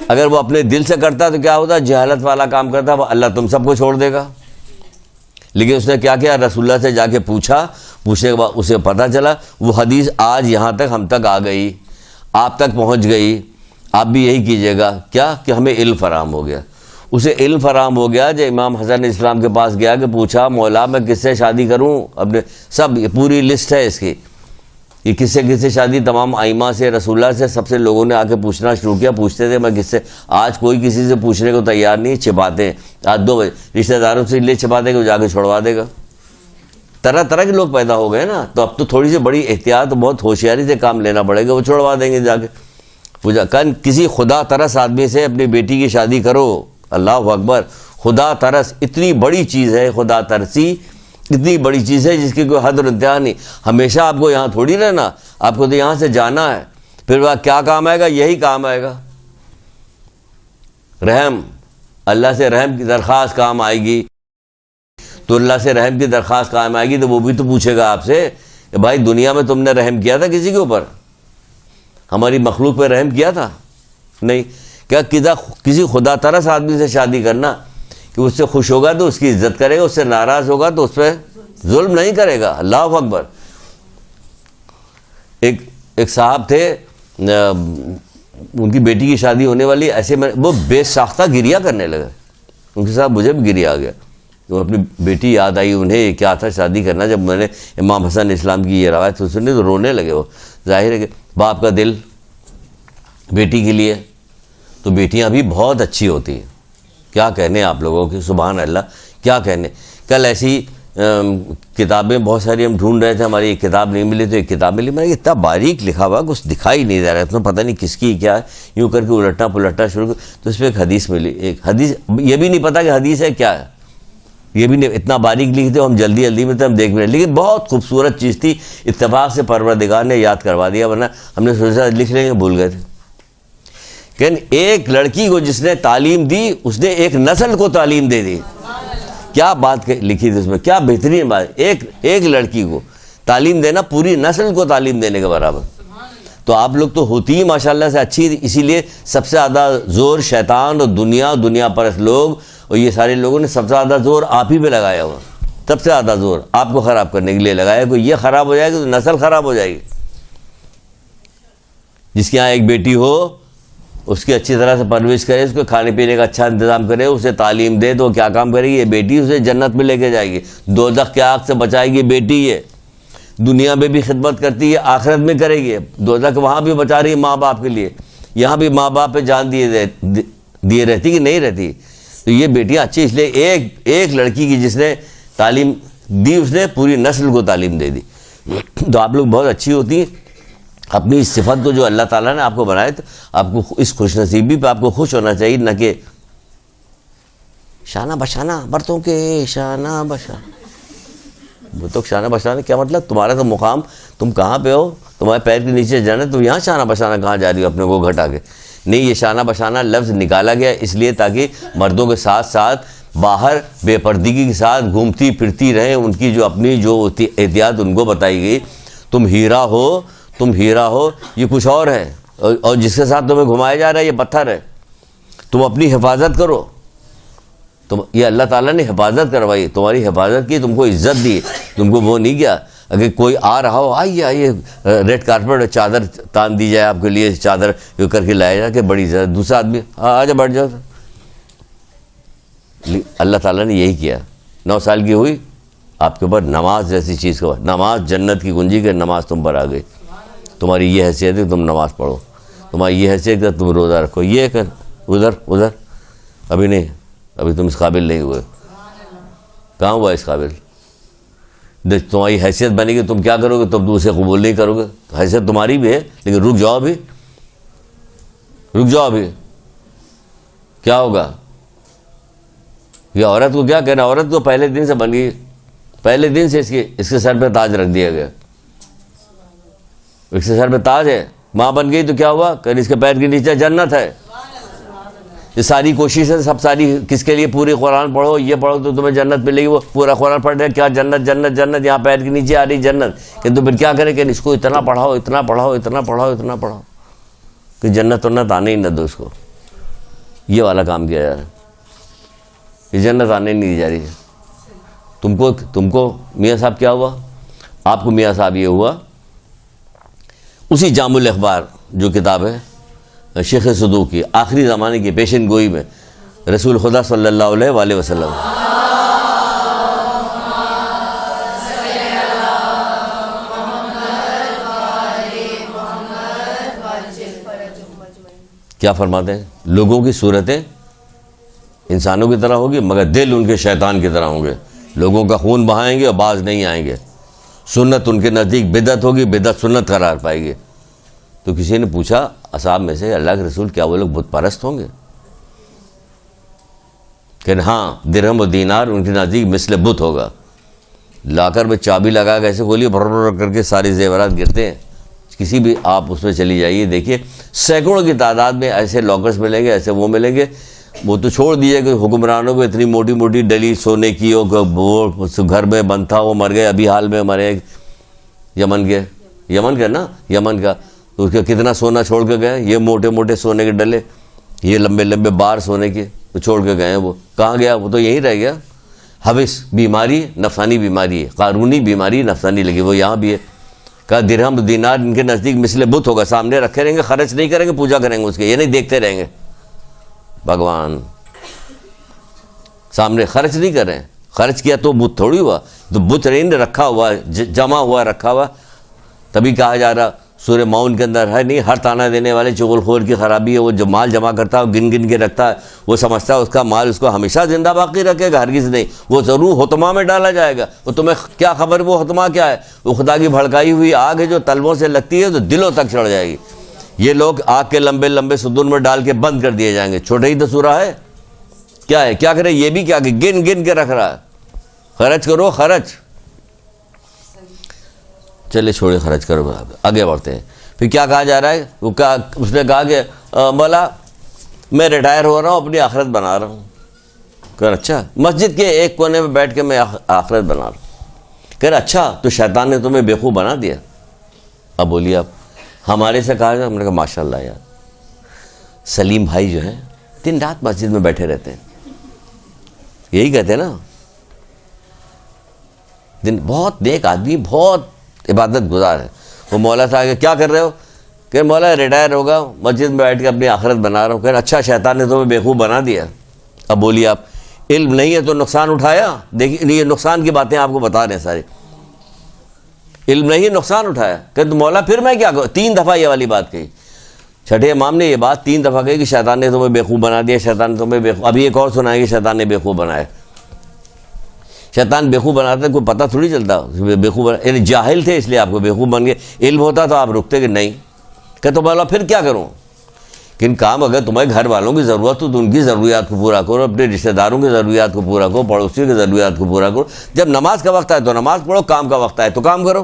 اگر وہ اپنے دل سے کرتا تو کیا ہوتا؟ جہالت والا کام کرتا، وہ اللہ تم سب کو چھوڑ دے گا. لیکن اس نے کیا کیا؟ رسول اللہ سے جا کے پوچھا. پوچھنے کے بعد اسے پتہ چلا. وہ حدیث آج یہاں تک ہم تک آ گئی، آپ تک پہنچ گئی. آپ بھی یہی کیجیے گا. کیا کہ ہمیں علم فراہم ہو گیا. اسے علم فراہم ہو گیا جب امام حسن اسلام کے پاس گیا کہ پوچھا مولا میں کس سے شادی کروں. اپنے سب یہ پوری لسٹ ہے اس کی، یہ کس سے شادی. تمام ائمہ سے، رسول اللہ سے، سب سے لوگوں نے آ کے پوچھنا شروع کیا. پوچھتے تھے میں کس سے. آج کوئی کسی سے پوچھنے کو تیار نہیں، چھپاتے ہیں. آج 2 بجے رشتہ داروں سے لے چھپاتے ہیں کہ وہ جا کے چھوڑوا دے گا. طرح طرح کے لوگ پیدا ہو گئے نا. تو اب تو تھوڑی سی بڑی احتیاط، بہت ہوشیاری سے کام لینا پڑے گا. وہ چھوڑوا دیں گے جا کے. پوچھا کن کسی خدا ترس آدمی سے اپنی بیٹی کی شادی کرو. اللہ اکبر. خدا ترس اتنی بڑی چیز ہے. خدا ترسی اتنی بڑی چیز ہے جس کی کوئی حد اور انتہا نہیں. ہمیشہ آپ کو یہاں تھوڑی رہنا، آپ کو تو یہاں سے جانا ہے. پھر وہ کیا کام آئے گا؟ یہی کام آئے گا. رحم، اللہ سے رحم کی درخواست کام آئے گی. تو اللہ سے رحم کی درخواست کام آئے گی تو وہ بھی تو پوچھے گا آپ سے کہ بھائی دنیا میں تم نے رحم کیا تھا کسی کے اوپر؟ ہماری مخلوق پہ رحم کیا تھا؟ نہیں. کیا کسی خدا ترس آدمی سے شادی کرنا کہ اس سے خوش ہوگا تو اس کی عزت کرے گا، اس سے ناراض ہوگا تو اس پہ ظلم نہیں کرے گا. اللہ اکبر. ایک صاحب تھے، ان کی بیٹی کی شادی ہونے والی، ایسے میں وہ بے ساختہ گریا کرنے لگے. ان کے ساتھ مجھے بھی گریا آ گیا. تو اپنی بیٹی یاد آئی انہیں، کیا تھا شادی کرنا. جب میں نے امام حسن اسلام کی یہ روایت سنی تو رونے لگے. وہ ظاہر ہے کہ باپ کا دل بیٹی کے لیے، تو بیٹیاں بھی بہت اچھی ہوتی ہیں. کیا کہنے آپ لوگوں کی، سبحان اللہ کیا کہنے. کل ایسی کتابیں بہت ساری ہم ڈھونڈ رہے تھے، ہماری ایک کتاب نہیں ملی تو ایک کتاب ملی. میں نے اتنا باریک لکھا ہوا کچھ دکھائی نہیں دے رہا ہے، پتہ نہیں کس کی کیا ہے. یوں کر کے الٹنا پلٹنا شروع کر تو اس پہ ایک حدیث ملی. ایک حدیث، یہ بھی نہیں پتا کہ حدیث ہے کیا ہے، یہ بھی نہیں، اتنا باریک لکھتے ہم جلدی میں تھے، ہم دیکھ رہے، لیکن بہت خوبصورت چیز تھی. اتفاق سے پروردگار نے یاد کروا دیا، ورنہ ہم نے سوچا لکھ لیں گے، بھول گئے تھے. کہ ایک لڑکی کو جس نے تعلیم دی، اس نے ایک نسل کو تعلیم دے دی. کیا بات لکھی تھی اس میں، کیا بہترین بات. ایک لڑکی کو تعلیم دینا پوری نسل کو تعلیم دینے کے برابر. تو آپ لوگ تو ہوتی ہی ماشاءاللہ سے اچھی، اسی لیے سب سے زیادہ زور شیطان اور دنیا پرست لوگ اور یہ سارے لوگوں نے سب سے زیادہ زور آپ ہی پہ لگایا ہوا. سب سے زیادہ زور آپ کو خراب کرنے کے لیے لگایا. کوئی یہ خراب ہو جائے گی تو نسل خراب ہو جائے گی. جس کے یہاں ایک بیٹی ہو، اس کی اچھی طرح سے پرورش کرے، اس کو کھانے پینے کا اچھا انتظام کرے، اسے تعلیم دے تو کیا کام کرے گی یہ بیٹی؟ اسے جنت میں لے کے جائے گی، دوزخ کی آگ سے بچائے گی بیٹی. یہ دنیا میں بھی خدمت کرتی ہے، آخرت میں کرے گی. دوزخ وہاں بھی بچا رہی ہے ماں باپ کے لیے، یہاں بھی ماں باپ پہ جان دیے رہتی کہ نہیں رہتی. تو یہ بیٹیاں اچھی، اس لیے ایک لڑکی کی جس نے تعلیم دی، اس نے پوری نسل کو تعلیم دے دی. تو آپ لوگ بہت اچھی ہوتی ہیں. اپنی اس صفت کو جو اللہ تعالیٰ نے آپ کو بنایا، تو آپ کو اس خوش نصیبی پہ آپ کو خوش ہونا چاہیے، نہ کہ شانہ بشانہ برتوں کے شانہ بشانہ. وہ تو شانہ بشانہ کیا مطلب؟ تمہارا تو مقام، تم کہاں پہ ہو، تمہارے پیر کے نیچے جنت، تم یہاں شانہ بشانہ کہاں جا رہی ہو اپنے کو گھٹا کے. نہیں، یہ شانہ بشانہ لفظ نکالا گیا اس لیے تاکہ مردوں کے ساتھ ساتھ باہر بے پردگی کے ساتھ گھومتی پھرتی رہیں. ان کی جو اپنی جو احتیاط ان کو بتائی گئی. تم ہیرا ہو، یہ کچھ اور ہے، اور جس کے ساتھ تمہیں گھمایا جا رہا ہے یہ پتھر ہے. تم اپنی حفاظت کرو. یہ اللہ تعالیٰ نے حفاظت کروائی، تمہاری حفاظت کی، تم کو عزت دی، تم کو وہ نہیں کیا. اگر کوئی آ رہا ہو، آئیے ریڈ کارپیٹ چادر تان دی جائے آپ کے لیے، چادر کر کے لایا جائے کہ بڑی عزت. دوسرا آدمی آ جا بیٹھ جاؤ. اللہ تعالیٰ نے یہی کیا. 9 سال کی ہوئی، آپ کے اوپر نماز جیسی چیز کا، نماز جنت کی کنجی کہ نماز تم پر آ گئی. تمہاری یہ حیثیت ہے تم نماز پڑھو، تمہاری یہ حیثیت ہے تم روزہ رکھو. یہ کر ادھر ابھی نہیں، ابھی تم اس قابل نہیں ہوئے. کہاں ہوا اس قابل؟ تمہاری حیثیت بنے گی، تم کیا کرو گے؟ تم اسے قبول نہیں کرو گے. حیثیت تمہاری بھی ہے، لیکن رک جاؤ ابھی. کیا ہوگا؟ یہ عورت کو کیا کہنا؟ عورت کو پہلے دن سے بن گئی، پہلے دن سے اس کے سر پہ تاج رکھ دیا گیا. اس کے سر پہ تاج ہے. ماں بن گئی تو کیا ہوا کہ اس کے پیر کے نیچے جنت ہے. یہ ساری کوششیں سب ساری کس کے لیے؟ پوری قرآن پڑھو، یہ پڑھو تو تمہیں جنت ملے گی. وہ پورا قرآن پڑھ رہے کیا جنت جنت جنت، یہاں پیر کے نیچے آ رہی جنت. کہ تو پھر کیا کرے کہ اس کو اتنا پڑھاؤ کہ جنت ورنت آنے ہی نہ دو اس کو. یہ والا کام کیا جا رہا ہے. یہ جنت آنے نہیں دی جا رہی ہے. تم کو میاں صاحب کیا ہوا؟ آپ کو میاں صاحب یہ ہوا. اسی جامع الاخبار جو کتاب ہے شیخ صدوق کی، آخری زمانے کی پیشن گوئی میں رسول خدا صلی اللہ علیہ وآلہ وسلم کیا فرماتے ہیں؟ لوگوں کی صورتیں انسانوں کی طرح ہوگی مگر دل ان کے شیطان کی طرح ہوں گے. لوگوں کا خون بہائیں گے اور باز نہیں آئیں گے. سنت ان کے نزدیک بدعت ہوگی، بدعت سنت قرار پائے گی. تو کسی نے پوچھا اصحاب میں سے، اللہ کے رسول کیا وہ لوگ بت پرست ہوں گے؟ کہ ہاں، درہم و دینار ان کے نزدیک مثل بت ہوگا. لا کر میں چابی لگا کے ایسے کھولیے، بھر کر کے سارے زیورات گرتے ہیں. کسی بھی آپ اس میں چلی جائیے، دیکھیے سینکڑوں کی تعداد میں ایسے لاکرز ملیں گے، ایسے وہ ملیں گے. وہ تو چھوڑ دیجیے کہ حکمرانوں کو اتنی موٹی موٹی ڈلی سونے کی ہو، وہ گھر میں بند تھا وہ مر گئے، ابھی حال میں مرے. یمن کا تو اس کا کتنا سونا چھوڑ کے گئے, یہ موٹے موٹے سونے کے ڈلے, یہ لمبے لمبے بار سونے کے تو چھوڑ کے گئے. وہ کہاں گیا؟ وہ تو یہیں رہ گیا. حوث بیماری نفسانی بیماری ہے, قارونی بیماری نفسانی لگی, وہ یہاں بھی ہے. کہا درہم دینار ان کے نزدیک مثل بت ہوگا, سامنے رکھے رہیں گے, خرچ نہیں کریں گے, پوجا کریں گے اس کے, یہ نہیں دیکھتے رہیں گے بھگوان سامنے, خرچ نہیں کریں. خرچ کیا تو بت تھوڑی ہوا, تو بت نہیں رکھا ہوا, جمع ہوا رکھا ہوا. تبھی کہا جا رہا سورہ معون کے اندر ہے نہیں, ہر تانا دینے والے چغل خور کی خرابی ہے, وہ جو مال جمع کرتا ہے وہ گن گن کے رکھتا ہے, وہ سمجھتا ہے اس کا مال اس کو ہمیشہ زندہ باقی رکھے گا, ہرگز نہیں, وہ ضرور حطمہ میں ڈالا جائے گا. وہ تمہیں کیا خبر وہ حطمہ کیا ہے؟ وہ خدا کی بھڑکائی ہوئی آگ ہے جو تلووں سے لگتی ہے تو دلوں تک چڑھ جائے گی. یہ لوگ آگ کے لمبے لمبے ستون میں ڈال کے بند کر دیے جائیں گے. چھوٹے ہی تو سورہ ہے, کیا ہے, کیا کرے, یہ بھی کیا کہ گن گن کے رکھ رہا ہے. خرچ کرو خرچ. چلے چھوڑے خرچ کرو, آگے بڑھتے ہیں. پھر کیا کہا جا رہا ہے؟ وہ کہا, اس نے کہا کہ مولا میں ریٹائر ہو رہا ہوں, اپنی آخرت بنا رہا ہوں. کہہ رہا اچھا, مسجد کے ایک کونے میں بیٹھ کے میں آخرت بنا رہا ہوں. کہہ رہا اچھا, تو شیطان نے تمہیں بیوقوف بنا دیا. اب بولیے آپ, ہمارے سے کہا جائے. ہم نے کہا ماشاء اللہ یار, سلیم بھائی جو ہیں دن رات مسجد میں بیٹھے رہتے ہیں, یہی کہتے ہیں نا, دن بہت نیک آدمی, بہت عبادت گزار ہے. وہ مولا صاحب کہ کیا کر رہے ہو؟ کہ مولا ریٹائر ہوگا, مسجد میں بیٹھ کے اپنی آخرت بنا رہا ہوں. کہ اچھا, شیطان نے تمہیں بیوقوف بنا دیا. اب بولیے آپ, علم نہیں ہے تو نقصان اٹھایا. دیکھیے یہ نقصان کی باتیں آپ کو بتا رہے ہیں ساری. علم نہیں ہے, نقصان اٹھایا. کہ تو مولا پھر میں کیا کروں؟ 3 دفعہ یہ والی بات کہی. چھٹے امام نے یہ بات 3 دفعہ کہی کہ شیطان نے تمہیں بیوقوف بنا دیا, شیطان نے تمہیں بیوقوف. ابھی ایک اور سنائے کہ شیطان نے بیوقوف بنایا. شیطان بیوقوف بناتا ہے, کوئی پتہ تھوڑی چلتا بیوقوف بنا, یعنی جاہل تھے اس لیے آپ کو بیوقوف بن گئے. علم ہوتا تو آپ رکتے کہ نہیں. کہ تو مولا پھر کیا کروں؟ کن کام, اگر تمہیں گھر والوں کی ضرورت ہو تو ان کی ضروریات کو پورا کرو, اپنے رشتہ داروں کی ضروریات کو پورا کرو, پڑوسیوں کی ضروریات کو پورا کرو. جب نماز کا وقت آئے تو نماز پڑھو, کام کا وقت آئے تو کام کرو.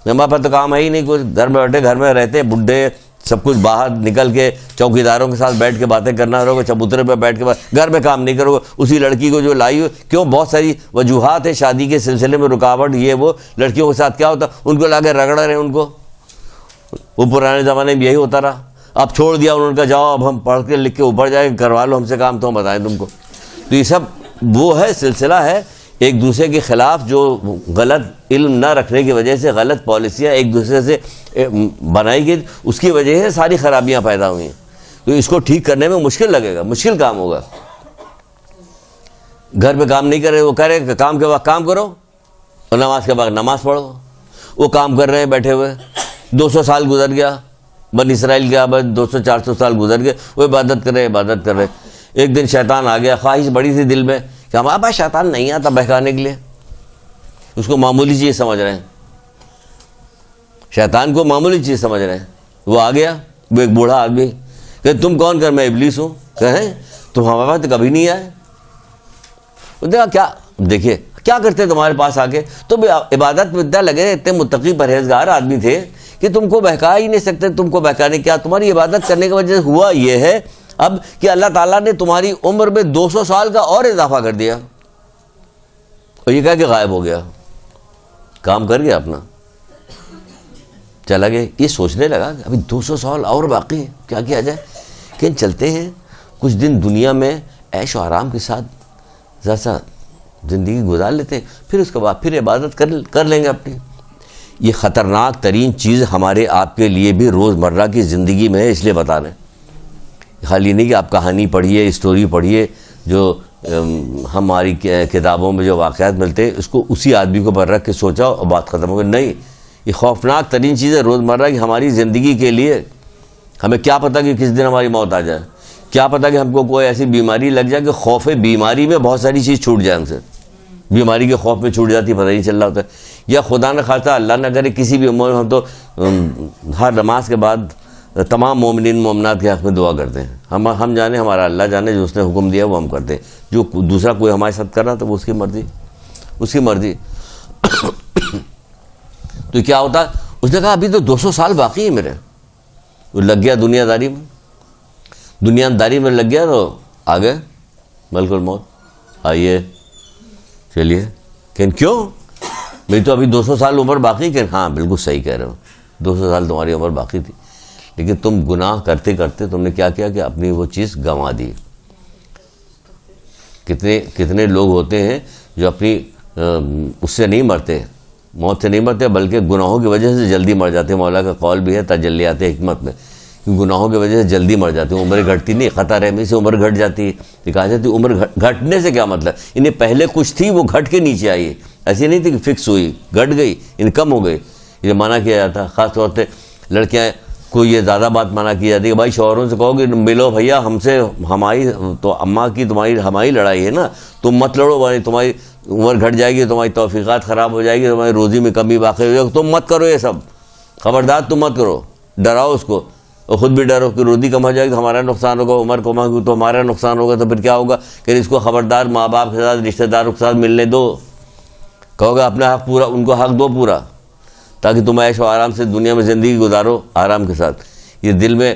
ہمارے پاس تو کام ہے ہی نہیں کچھ, گھر میں بیٹھے, گھر میں رہتے بڈھے, سب کچھ باہر نکل کے چوکیداروں کے ساتھ بیٹھ کے باتیں کرنا رہو گے, چبوترے پہ بیٹھ کے گھر میں کام نہیں کرو گے. اسی لڑکی کو جو لائی ہو, کیوں بہت ساری وجوہات ہیں شادی کے سلسلے میں, رکاوٹ یہ وہ. لڑکیوں کے ساتھ کیا ہوتا, ان کو لا کے رگڑ رہے ہیں ان کو. وہ پرانے زمانے میں یہی ہوتا رہا. اب چھوڑ دیا انہوں نے, کہا جاؤ اب ہم پڑھ کے لکھ کے اوپر جائیں, کروا لو ہم سے کام, تو ہم بتائیں تم کو. تو یہ سب وہ ہے سلسلہ ہے ایک دوسرے کے خلاف, جو غلط علم نہ رکھنے کی وجہ سے غلط پالیسیاں ایک دوسرے سے بنائی گئی, اس کی وجہ سے ساری خرابیاں پیدا ہوئی ہیں. تو اس کو ٹھیک کرنے میں مشکل لگے گا, مشکل کام ہوگا. گھر پہ کام نہیں کرے, وہ کہہ رہے کہ کام کے وقت کام کرو اور نماز کے وقت نماز پڑھو. وہ کام کر رہے ہیں بیٹھے ہوئے, 200 سال گزر گیا, بنی اسرائیل کے بعد 200-400 سال گزر گئے, وہ عبادت کر رہے. ایک دن شیطان آ گیا, خواہش بڑی سی دل میں کہ ہمارے پاس شیطان نہیں آتا بہکانے کے لیے, اس کو معمولی چیز سمجھ رہے ہیں, شیطان کو معمولی چیز سمجھ رہے ہیں. وہ آ گیا, وہ ایک بوڑھا آدمی, کہ تم کون کر, میں ابلیس ہوں. کہیں تم ہمارے پاس تو کبھی نہیں آئے. دیکھا کیا, دیکھیے کیا کرتے تمہارے پاس آ کے, تم عبادت میں اتنا لگے, اتنے متقی پرہیزگار آدمی تھے کہ تم کو بہکا ہی نہیں سکتے. تم کو بہکانے کیا, تمہاری عبادت کرنے کی وجہ سے ہوا یہ ہے اب کہ اللہ تعالیٰ نے تمہاری عمر میں 200 سال کا اور اضافہ کر دیا. اور یہ کہا کہ غائب ہو گیا, کام کر گیا اپنا, چلا گیا. یہ سوچنے لگا کہ ابھی 200 سال اور باقی, کیا کیا جائے. کہ چلتے ہیں کچھ دن دنیا میں عیش و آرام کے ساتھ ذرا سا زندگی گزار لیتے ہیں, پھر اس کے بعد پھر عبادت کر لیں گے اپنی. یہ خطرناک ترین چیز ہمارے آپ کے لیے بھی روزمرہ کی زندگی میں ہے, اس لیے بتا رہے ہیں. خالی نہیں کہ آپ کہانی پڑھیے, اسٹوری پڑھیے, جو ہماری کتابوں میں جو واقعات ملتے ہیں اس کو اسی آدمی کو پر رکھ کے سوچا اور بات ختم ہو گئی. نہیں, یہ خوفناک ترین چیز ہے روزمرہ کی ہماری زندگی کے لیے. ہمیں کیا پتہ کہ کس دن ہماری موت آ جائے, کیا پتہ کہ ہم کو کوئی ایسی بیماری لگ جائے کہ خوف بیماری میں بہت ساری چیز چھوٹ جائے ہم سے, بیماری کے خوف میں چھوٹ جاتی, پتہ نہیں چل رہا ہوتا ہے. یا خدا نہ خواستہ, اللہ نہ کرے, کسی بھی عمر میں ہم تو ہر نماز کے بعد تمام مومنین مومنات کے حق میں دعا کرتے ہیں. ہم جانے, ہمارا اللہ جانے, جو اس نے حکم دیا وہ ہم کرتے ہیں. جو دوسرا کوئی ہمارے ساتھ کر رہا تو وہ اس کی مرضی. تو کیا ہوتا, اس نے کہا ابھی تو 200 سال باقی ہے میرے. وہ لگ گیا دنیا داری میں لگ گیا, تو آ گئے ملک الموت. آئیے چلیے. کہ کیوں, میری تو ابھی 200 سال عمر باقی. کہ ہاں بالکل صحیح کہہ رہے ہو, 200 سال تمہاری عمر باقی تھی، لیکن تم گناہ کرتے کرتے تم نے کیا کیا کہ اپنی وہ چیز گنوا دی۔ کتنے لوگ ہوتے ہیں جو اپنی اس سے نہیں مرتے، موت سے نہیں مرتے، بلکہ گناہوں کی وجہ سے جلدی مر جاتے ہیں۔ مولا کا قول بھی ہے تجلیات حکمت میں، گناہوں کی وجہ سے جلدی مر جاتے ہیں، عمر گھٹتی نہیں، خطا رحمی سے عمر گھٹ جاتی ہے۔ یہ کہا جاتی ہے عمر گھٹنے سے کیا مطلب، انہیں پہلے کچھ تھی وہ گھٹ کے نیچے آئی ہے، ایسی نہیں تھی کہ فکس ہوئی، گھٹ گئی، ان کم ہو گئی، یہ منع کیا جاتا ہے۔ خاص طور پہ لڑکیاں کو یہ زیادہ بات منع کی جاتی ہے کہ بھائی شوہروں سے کہو کہ ملو بھیا ہم سے، ہماری تو اماں کی تمہاری ہماری لڑائی ہے نا، تم مت لڑو بھائی، تمہاری عمر گھٹ جائے گی، تمہاری توفیقات خراب ہو جائے گی، تمہاری روزی میں کمی واقع ہو جائے گی، تم مت کرو یہ سب، خبردار تم مت کرو، ڈراؤ اس کو، اور خود بھی ڈرو کہ روزی کم ہو جائے گی تو ہمارا نقصان ہوگا، عمر کم ہوگی تو ہمارا نقصان ہوگا، تو پھر کیا ہوگا کہ اس کو خبردار ماں باپ کے ساتھ رشتہ داروں کے ساتھ ملنے دو، کہو گے اپنا حق پورا، ان کو حق دو پورا، تاکہ تم عیش و آرام سے دنیا میں زندگی گزارو آرام کے ساتھ۔ یہ دل میں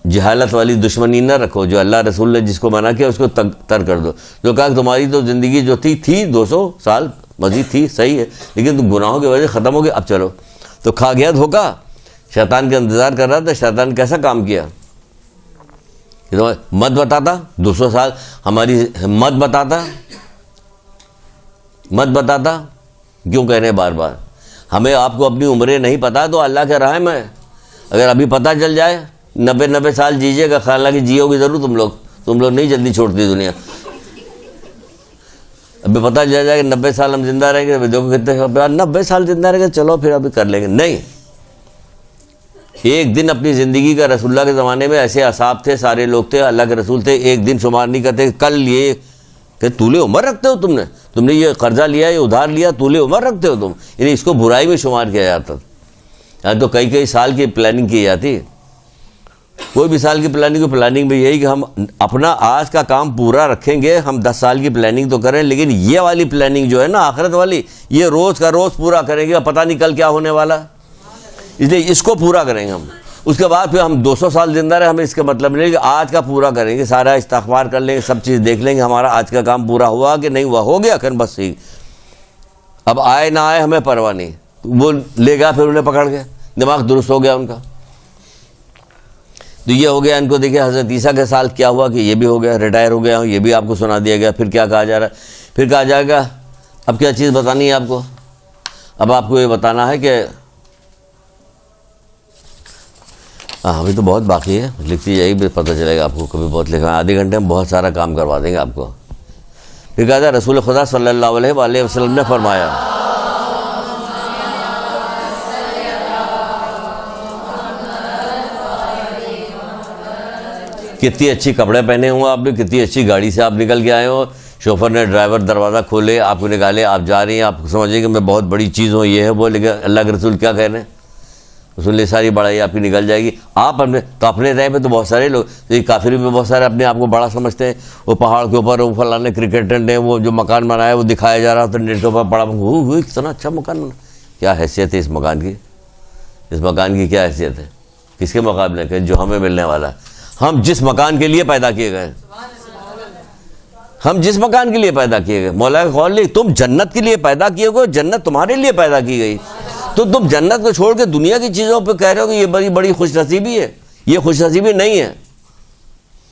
جہالت والی دشمنی نہ رکھو، جو اللہ رسول نے جس کو منع کیا اس کو تر کر دو۔ جو کہا کہ تمہاری تو زندگی جو تھی 200 سال مزید تھی، صحیح ہے، لیکن تم گناہوں کی وجہ سے ختم ہو گئے، اب چلو۔ تو کھا گیا دھوکہ، شیطان کا انتظار کر رہا تھا، شیطان کیسا کام کیا، مت بتاتا 200 سال ہماری، مت بتاتا کیوں کہہ رہے ہیں بار بار؟ ہمیں آپ کو اپنی عمریں نہیں پتا تو اللہ کے رحم ہے، اگر ابھی پتہ چل جائے 90 سال جیجیے گا، حالانکہ جیو گے ضرور تم لوگ نہیں جلدی چھوڑتی دنیا۔ ابھی پتہ چل جائے کہ 90 سال ہم زندہ رہیں گے، دیکھو کتنے 90 سال زندہ رہیں گے، چلو پھر ابھی کر لیں گے، نہیں۔ ایک دن اپنی زندگی کا، رسول اللہ کے زمانے میں ایسے اصحاب تھے، سارے لوگ تھے، اللہ کے رسول تھے، ایک دن شمار نہیں کرتے، کل یہ کہ طول عمر رکھتے ہو تم نے یہ قرضہ لیا، یہ ادھار لیا، طول عمر رکھتے ہو تم، یعنی اس کو برائی میں شمار کیا جاتا تھا۔ تو کئی سال کی پلاننگ کی جاتی، کوئی بھی سال کی پلاننگ میں یہی کہ ہم اپنا آج کا کام پورا رکھیں گے، ہم 10 سال کی پلاننگ تو کریں، لیکن یہ والی پلاننگ جو ہے نا آخرت والی، یہ روز کا روز پورا کریں گے، پتہ نہیں کل کیا ہونے والا، اس لیے اس کو پورا کریں گے ہم۔ اس کے بعد پھر ہم 200 سال زندہ رہے، ہمیں اس کا مطلب نہیں کہ آج کا پورا کریں گے، سارا استغفار کر لیں گے، سب چیز دیکھ لیں گے ہمارا آج کا کام پورا ہوا کہ نہیں ہوا، ہو گیا کہ بس ٹھیک، اب آئے نہ آئے ہمیں پرواہ نہیں، وہ لے گیا پھر انہیں پکڑ کے، دماغ درست ہو گیا ان کا۔ تو یہ ہو گیا ان کو، دیکھیں حضرت عیسیٰ کے سال کیا ہوا کہ یہ بھی ہو گیا، ریٹائر ہو گیا، یہ بھی آپ کو سنا دیا گیا۔ پھر کیا کہا جا رہا ہے، پھر کہا جائے گا اب کیا چیز بتانی ہے آپ کو، اب آپ کو یہ بتانا ہے کہ ابھی تو بہت باقی ہے، لکھتی جائے گی پتہ چلے گا آپ کو، کبھی بہت لکھا، آدھے گھنٹے میں بہت سارا کام کروا دیں گے آپ کو۔ پھر کہا تھا رسول خدا صلی اللہ علیہ وآلہ وسلم نے فرمایا، کتنی اچھی کپڑے پہنے ہوں آپ نے، کتنی اچھی گاڑی سے آپ نکل کے آئے ہو، شوفر نے ڈرائیور دروازہ کھولے، آپ کو نکالے، آپ جا رہی ہیں، آپ سمجھیں کہ میں بہت بڑی چیز ہوں، یہ ہے وہ، لیکن اللہ کے رسول کیا کہہ رہے ہیں، رسول نے ساری بڑائی آپ کی نکل جائے گی۔ آپ اپنے رہے پہ تو بہت سارے لوگ، کافر بھی بہت سارے اپنے آپ کو بڑا سمجھتے ہیں، وہ پہاڑ کے اوپر وہ فلانے کرکٹر نے وہ جو مکان بنایا وہ دکھایا جا رہا تو نیٹ کے اوپر بڑا اتنا اچھا مکان بنا، کیا حیثیت ہے اس مکان کی، اس مکان کی کیا حیثیت ہے کس کے مقابلے کہ جو ہمیں ملنے والا ہے، ہم جس مکان کے لیے پیدا کیے گئے، ہم جس مکان کے لیے پیدا کیے گئے، مولا کا قول تم جنت کے لیے پیدا کیے گئے، جنت تمہارے لیے پیدا کی گئی، تو تم جنت کو چھوڑ کے دنیا کی چیزوں پہ کہہ رہے ہو کہ یہ بڑی خوش نصیبی ہے، یہ خوش نصیبی نہیں ہے۔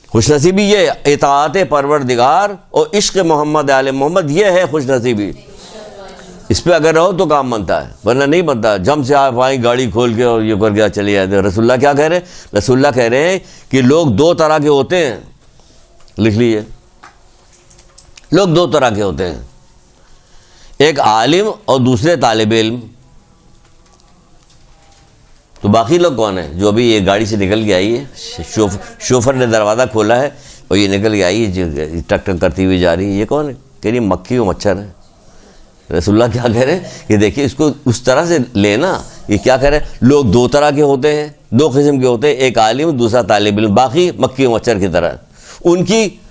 خوش نصیبی یہ اطاعت پروردگار اور عشق محمد آل محمد، یہ ہے خوش نصیبی، اس پہ اگر رہو تو کام بنتا ہے، ورنہ نہیں بنتا۔ جم سے آپ آئیں گاڑی کھول کے اور یہ کر کے چلے جاتے۔ رسول اللہ کیا کہہ رہے ہیں، رسول اللہ کہہ رہے ہیں کہ لوگ 2 طرح کے ہوتے ہیں، لکھ لیجئے، لوگ 2 طرح کے ہوتے ہیں، ایک عالم اور دوسرے طالب علم۔ تو باقی لوگ کون ہیں، جو ابھی یہ گاڑی سے نکل کے آئی ہے، شوفر نے دروازہ کھولا ہے اور یہ نکل کے آئی ہے، ٹک ٹک کرتی ہوئی جا رہی ہے، یہ کون ہے، کہ یہ مکھی و مچھر ہے۔ رسول اللہ کیا کہہ رہے ہیں کہ دیکھیے اس کو اس طرح سے لینا، یہ کیا کہہ رہے ہیں، لوگ 2 طرح کے ہوتے ہیں، 2 قسم کے ہوتے ہیں، ایک عالم دوسرا طالب علم، باقی مکھی و مچھر کی طرح،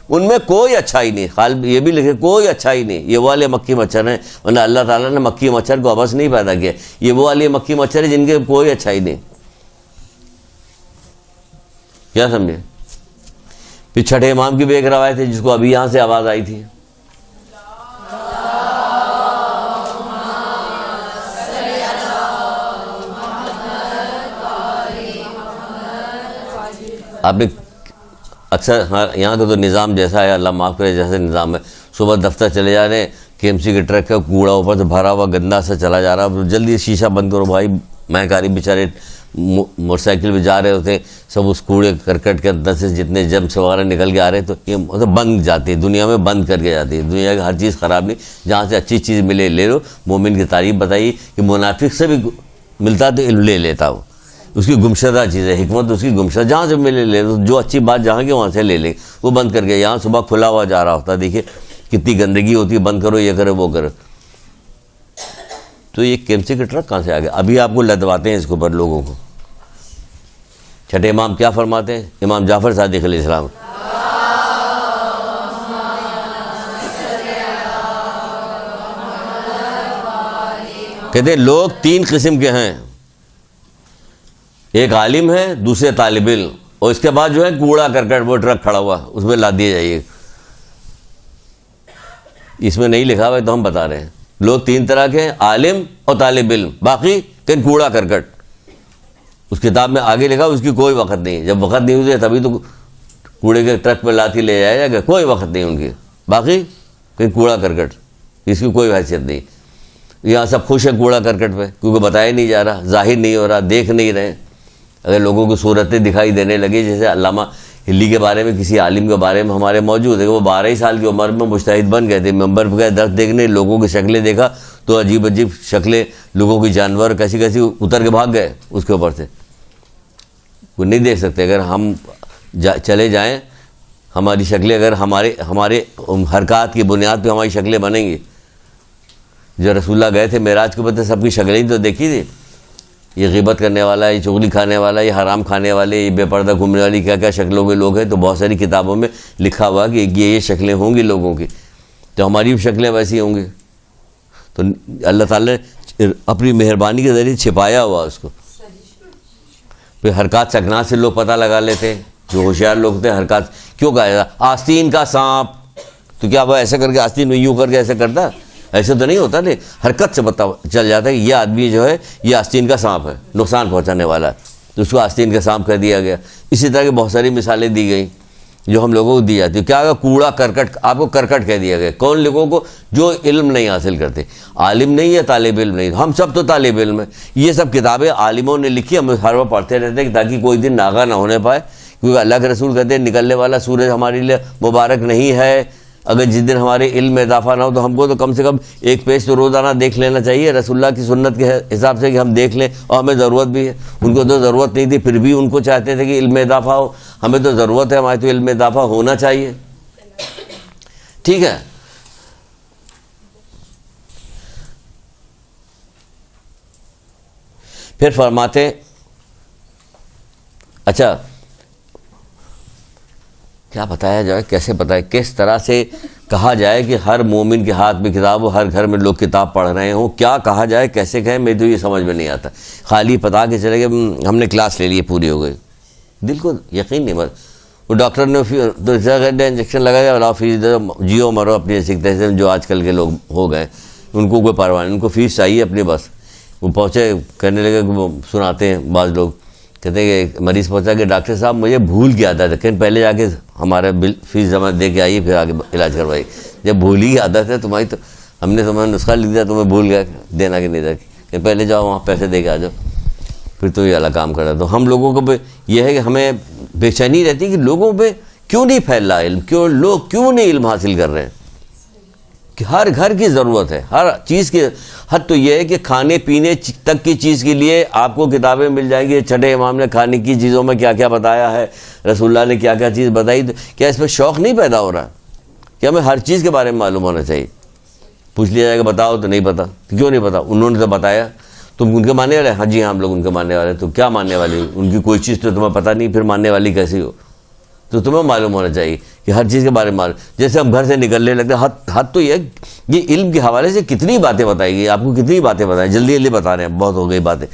ان میں کوئی اچھائی نہیں، خالد یہ بھی لکھے کوئی اچھائی نہیں، یہ وہ والے مکھی مچھر ہیں، ورنہ اللہ تعالیٰ نے مکھی مچھر کو عبث نہیں پیدا کیا، یہ وہ والے مکھی مچھر ہیں جن کے کوئی اچھائی نہیں۔ کیا سمجھے؟ پھر چھٹے امام کی بھی ایک روایت ہے جس کو ابھی یہاں سے آواز آئی تھی، آپ نے اکثر یہاں کا تو نظام جیسا ہے اللہ معاف کرے جیسے نظام ہے، صبح دفتر چلے جا رہے ہیں، KMC کے ٹرک کا کوڑا اوپر سے بھرا ہوا گندا سا چلا جا رہا، جلدی شیشہ بند کرو بھائی، مہنگاری بیچارے موٹر سائیکل پہ جا رہے ہوتے ہیں، سب اس کوڑے کرکٹ کے اندر سے جتنے جرمس وغیرہ نکل کے آ رہے ہیں، تو یہ مطلب بند جاتی ہے دنیا میں، بند کر کے جاتی ہے دنیا کی ہر چیز خراب نہیں، جہاں سے اچھی چیز ملے لے لو۔ مومن کی تعریف بتائیے کہ منافق سے بھی ملتا تو علم لے لیتا وہ، اس کی گمشدہ چیز ہے، حکمت اس کی گمشدہ، جہاں سے ملے لے لو، جو اچھی بات جہاں کی وہاں سے لے لیں، وہ بند کر کے یہاں صبح کھلا ہوا جا رہا ہوتا ہے، دیکھیے کتنی گندگی ہوتی ہے، بند کرو یہ کرو وہ کرو۔ تو یہ KMC کے ٹرک کہاں سے آ گیا؟ ابھی آپ کو لدواتے ہیں اس کے اوپر لوگوں کو۔ چھٹے امام کیا فرماتے ہیں؟ امام جعفر صادق علیہ السلام، کہتے ہیں لوگ 3 قسم کے ہیں، ایک عالم ہے، دوسرے طالب علم، اور اس کے بعد جو ہے کوڑا کرکٹ وہ ٹرک کھڑا ہوا اس میں لاد دیے جائیے۔ اس میں نہیں لکھا ہوا ہے تو ہم بتا رہے ہیں، لوگ 3 طرح کے ہیں، عالم اور طالب علم، باقی کہ کوڑا کرکٹ۔ اس کتاب میں آگے لکھا اس کی کوئی وقت نہیں، جب وقت نہیں ہوتی تبھی تو کوڑے کے ٹرک پہ لاتی لے جائے گا، کوئی وقت نہیں ان کی، باقی کہ کوڑا کرکٹ اس کی کوئی حیثیت نہیں۔ یہاں سب خوش ہیں کوڑا کرکٹ پہ، کیونکہ بتایا نہیں جا رہا، ظاہر نہیں ہو رہا، دیکھ نہیں رہے۔ اگر لوگوں کو صورتیں دکھائی دینے لگی، جیسے علامہ ہلی کے بارے میں کسی عالم کے بارے میں ہمارے موجود ہے کہ وہ 12 سال کی عمر میں مجتہد بن گئے تھے، ممبر پہ گئے درد دیکھنے، لوگوں کی شکلیں دیکھا تو عجیب عجیب شکلیں، لوگوں کی جانور کیسی کیسی اتر کے بھاگ گئے اس کے اوپر سے۔ وہ نہیں دیکھ سکتے، اگر ہم چلے جائیں، ہماری شکلیں اگر ہمارے حرکات کی بنیاد پہ ہماری شکلیں بنیں گی۔ جو رسول اللہ گئے تھے معراج کے اوپر سب کی شکلیں ہی تو دیکھی تھی، یہ غیبت کرنے والا، یہ چغلی کھانے والا، یہ حرام کھانے والے، یہ بے پردہ گھومنے والی، کیا کیا شکلوں کے لوگ ہیں، تو بہت ساری کتابوں میں لکھا ہوا کہ یہ شکلیں ہوں گی لوگوں کی، تو ہماری بھی شکلیں ویسی ہوں گی۔ تو اللہ تعالیٰ نے اپنی مہربانی کے ذریعے چھپایا ہوا اس کو۔ پھر حرکات سکنات سے لوگ پتہ لگا لیتے ہیں، جو ہوشیار لوگ تھے، حرکات کیوں کہا جاتا آستین کا سانپ، تو کیا وہ ایسے کر کے آستین میں یوں کر کے ایسے کرتا؟ ایسے تو نہیں ہوتا، نہیں، حرکت سے پتہ چل جاتا ہے کہ یہ آدمی جو ہے یہ آستین کا سانپ ہے، نقصان پہنچانے والا ہے، تو اس کو آستین کا سانپ کہہ دیا گیا۔ اسی طرح کی بہت ساری مثالیں دی گئیں جو ہم لوگوں کو دی جاتی ہے۔ کیا کوڑا کرکٹ، آپ کو کرکٹ کہہ دیا گیا، کون لوگوں کو؟ جو علم نہیں حاصل کرتے، عالم نہیں ہے، طالب علم نہیں، ہم سب تو طالب علم ہیں۔ یہ سب کتابیں عالموں نے لکھی، ہم ہر وقت پڑھتے رہتے ہیں تاکہ کوئی دن ناغہ نہ ہونے پائے، کیونکہ اللہ کے رسول کہتے ہیں نکلنے والا سورج ہمارے لیے مبارک نہیں ہے۔ اگر جس دن ہمارے علم میں اضافہ نہ ہو تو ہم کو تو کم سے کم ایک پیج تو روزانہ دیکھ لینا چاہیے رسول اللہ کی سنت کے حساب سے، کہ ہم دیکھ لیں، اور ہمیں ضرورت بھی ہے۔ ان کو تو ضرورت نہیں تھی، پھر بھی ان کو چاہتے تھے کہ علم میں اضافہ ہو، ہمیں تو ضرورت ہے، ہمارے تو علم میں اضافہ ہونا چاہیے، ٹھیک ہے۔ پھر فرماتے، اچھا کیا بتایا جائے، کیسے بتائے، کس طرح سے کہا جائے کہ ہر مومن کے ہاتھ میں کتاب ہو، ہر گھر میں لوگ کتاب پڑھ رہے ہوں، کیا کہا جائے، کیسے کہیں، میرے تو یہ سمجھ میں نہیں آتا۔ خالی بتا کے چلے گئے ہم نے کلاس لے لی پوری ہو گئی، دل کو یقین نہیں بس وہ ڈاکٹر نے انجیکشن لگایا، فیس جیو مرو اپنی سیکھتے ہیں، جو آج کل کے لوگ ہو گئے ان کو کوئی پرواہ نہیں، ان کو فیس چاہیے اپنی بس۔ وہ پہنچے کہنے لگے کہ وہ سناتے ہیں بعض لوگ، کہتے ہیں کہ مریض پہنچا کہ ڈاکٹر صاحب مجھے بھول گیا تھا، لیکن پہلے جا کے ہمارا بل فیس جمع دے کے آئیے، پھر آگے علاج کروائی۔ جب بھول ہی عادت ہے تمہاری، تو ہم نے تمہیں نسخہ لکھ دیا، تمہیں بھول گیا دینا کہ نہیں تھا، کہ پہلے جاؤ وہاں پیسے دے کے آ جاؤ، پھر تو یہ الگ کام کرا۔ تو ہم لوگوں کو یہ ہے کہ ہمیں بے چینی رہتی کہ لوگوں پہ کیوں نہیں پھیل رہا علم، کیوں لوگ کیوں نہیں علم حاصل کر رہے ہیں، کہ ہر گھر کی ضرورت ہے، ہر چیز کی حد تو یہ ہے کہ کھانے پینے تک کی چیز کے لیے آپ کو کتابیں مل جائیں گی۔ چھٹے امام نے کھانے کی چیزوں میں کیا کیا بتایا ہے، رسول اللہ نے کیا کیا چیز بتائی، کیا اس پہ شوق نہیں پیدا ہو رہا کہ ہمیں ہر چیز کے بارے میں معلوم ہونا چاہیے؟ پوچھ لیا جائے گا بتاؤ تو نہیں پتا، کیوں نہیں پتا؟ انہوں نے تو بتایا، تم ان کے ماننے والے؟ ہاں جی ہاں، ہم لوگ ان کے ماننے والے۔ تو کیا ماننے والی؟ ان کی کوئی چیز تو تمہیں پتہ نہیں، پھر ماننے والی کیسی ہو؟ تو تمہیں معلوم ہونا چاہیے کہ ہر چیز کے بارے میں معلوم۔ جیسے ہم گھر سے نکلنے لگتے ہیں، حد تو یہ علم کے حوالے سے کتنی باتیں بتائی گئی، آپ کو کتنی باتیں بتائیں، جلدی جلدی بتا رہے ہیں، بہت ہو گئی باتیں۔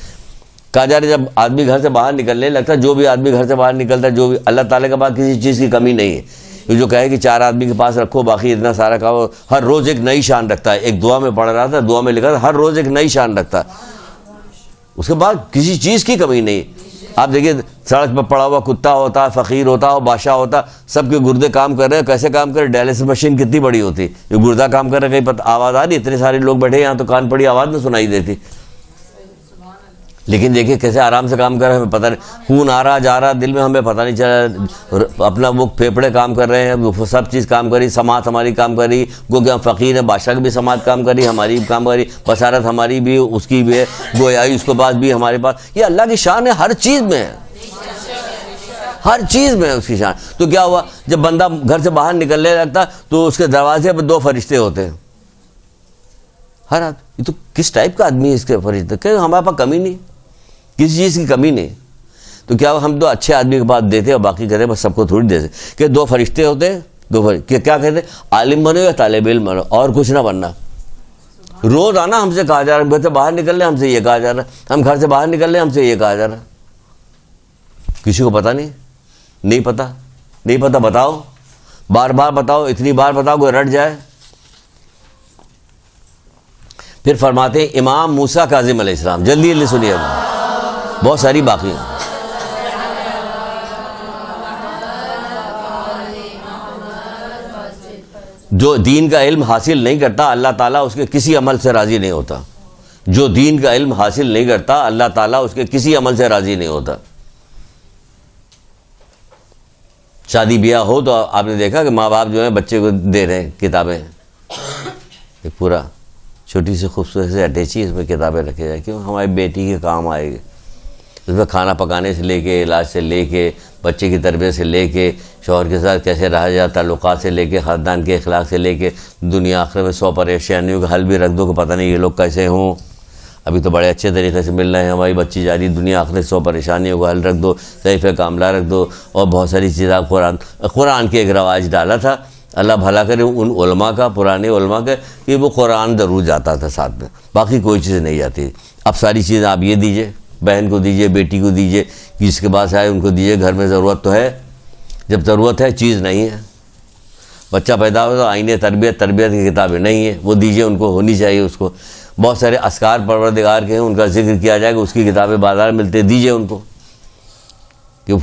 کہا جا رہا ہے جب آدمی گھر سے باہر نکلنے لگتا ہے، جو بھی آدمی گھر سے باہر نکلتا ہے، جو بھی اللہ تعالیٰ کے پاس کسی چیز کی کمی نہیں ہے، یہ جو کہے کہ 4 آدمی کے پاس رکھو باقی اتنا سارا کھاؤ، ہر روز ایک نئی شان رکھتا ہے۔ ایک دعا میں پڑھ رہا تھا، دعا میں لکھا تھا ہر روز ایک نئی شان رکھتا ہے، اس کے بعد کسی چیز کی کمی نہیں۔ آپ دیکھیے سڑک پہ پڑا ہوا کتا ہوتا ہے، فقیر ہوتا ہے، بادشاہ ہوتا، سب کے گردے کام کر رہے ہیں، کیسے کام کر رہے ہیں؟ ڈائلسس مشین کتنی بڑی ہوتی، یہ گردہ کام کر رہے ہیں، کہیں پتہ آواز آ رہی، اتنے سارے لوگ بیٹھے یہاں تو کان پڑی آواز نہ سنائی دیتی، لیکن دیکھیے کیسے آرام سے کام کر رہے ہیں، ہمیں پتہ نہیں، خون آ رہا جا رہا دل میں، ہمیں پتہ نہیں چلا، اپنا وہ پھیپھڑے کام کر رہے ہیں، سب چیز کام کر رہی، سماعت ہماری کام کر رہی، گو کہ ہم فقیر ہیں، بادشاہ کی بھی سماعت کام کر رہی، ہماری بھی کام کر رہی، بصارت ہماری بھی، اس کی بھی ہے، گویائی اس کے بعد بھی ہمارے پاس، یہ اللہ کی شان ہے، ہر چیز میں ہے، ہر چیز میں ہے اس کی شان۔ تو کیا ہوا جب بندہ گھر سے باہر نکلنے لگتا تو اس کے دروازے پہ 2 فرشتے ہوتے ہیں، ہر آدمی، یہ تو کس ٹائپ کا آدمی ہے اس کے فرشتے، کہ ہمارے پاس کمی نہیں، کسی چیز کی کمی نہیں، تو کیا ہم تو اچھے آدمی کے پاس دیتے اور باقی کہتے بس سب کو تھوڑی دیتے، کہ 2 فرشتے ہوتے ہیں، 2 فرشتے کیا کہتے ہیں؟ عالم بنو یا طالب علم بنو، اور کچھ نہ بننا۔ روز آنا ہم سے کہا جا رہا ہے، گھر سے باہر نکل رہے ہم سے یہ کہا جا رہا ہے، ہم گھر سے باہر نکل رہے ہم سے یہ کہا جا رہا ہے، کسی کو پتہ نہیں پتہ بتاؤ، بار بار بتاؤ، اتنی بار بتاؤ کوئی رٹ جائے۔ پھر فرماتے ہیں امام موسیٰ کاظم علیہ السلام، جلدی سنیے، بہت ساری باقی ہیں۔ جو دین کا علم حاصل نہیں کرتا اللہ تعالیٰ اس کے کسی عمل سے راضی نہیں ہوتا، جو دین کا علم حاصل نہیں کرتا اللہ تعالیٰ اس کے کسی عمل سے راضی نہیں ہوتا۔ شادی بیاہ ہو تو آپ نے دیکھا کہ ماں باپ جو ہیں بچے کو دے رہے ہیں کتابیں، ایک پورا چھوٹی سی خوبصورت سے اٹیچی، اس میں کتابیں رکھے جائیں، کیوں؟ ہماری بیٹی کے کام آئے گی، اس میں کھانا پکانے سے لے کے، علاج سے لے کے، بچے کی تربیت سے لے کے، شوہر کے ساتھ کیسے رہا جاتا، تعلقات سے لے کے، خاندان کے اخلاق سے لے کے، دنیا آخرت میں 100 پریشانیوں کا حل بھی رکھ دو کہ پتہ نہیں یہ لوگ کیسے ہوں، ابھی تو بڑے اچھے طریقے سے مل رہے ہیں، ہماری بچی جا رہی، دنیا آخرت 100 پریشانیوں کا حل رکھ دو، صحیفہ کاملہ رکھ دو، اور بہت ساری چیزیں۔ قرآن کے ایک رواج ڈالا تھا، اللہ بھلا کرے ان علماء کا، پرانے علماء کا، کہ وہ قرآن ضرور جاتا تھا ساتھ میں، باقی کوئی چیز نہیں جاتی۔ اب ساری چیزیں آپ یہ دیجئے، بہن کو دیجئے، بیٹی کو دیجئے، جس کے پاس آئے ان کو دیجئے، گھر میں ضرورت تو ہے، جب ضرورت ہے چیز نہیں ہے، بچہ پیدا ہو تو آئین تربیت کی کتابیں نہیں ہیں، وہ دیجئے، ان کو ہونی چاہیے اس کو۔ بہت سارے اذکار پروردگار کے ہیں، ان کا ذکر کیا جائے گا، اس کی کتابیں بازار میں ملتے، دیجئے ان کو، کہ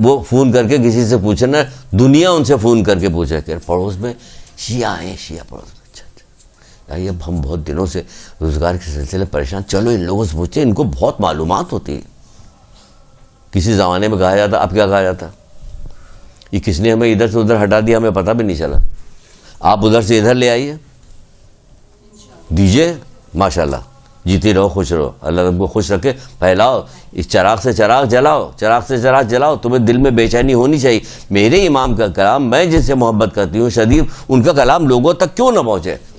وہ فون کر کے کسی سے پوچھنا، دنیا ان سے فون کر کے پوچھے کہ پڑوس میں شیعہ ہیں، شیعہ پڑوس میں، اچھا یہ ہم بہت دنوں سے روزگار کے سلسلے پریشان، چلو ان لوگوں سے پوچھیں، ان کو بہت معلومات ہوتی ہے۔ کسی زمانے میں کہا جاتا، اب کیا کہا جاتا؟ یہ کس نے ہمیں ادھر سے ادھر ہٹا دیا، ہمیں پتہ بھی نہیں چلا، آپ ادھر سے ادھر لے آئیے، دیجئے، ماشاءاللہ، جیتی رہو، خوش رہو، اللہ تم کو خوش رکھے، پھیلاؤ، اس چراغ سے چراغ جلاؤ، چراغ سے چراغ جلاؤ، تمہیں دل میں بے چینی ہونی چاہیے، میرے امام کا کلام، میں جن سے محبت کرتی ہوں شدید، ان کا کلام لوگوں تک کیوں نہ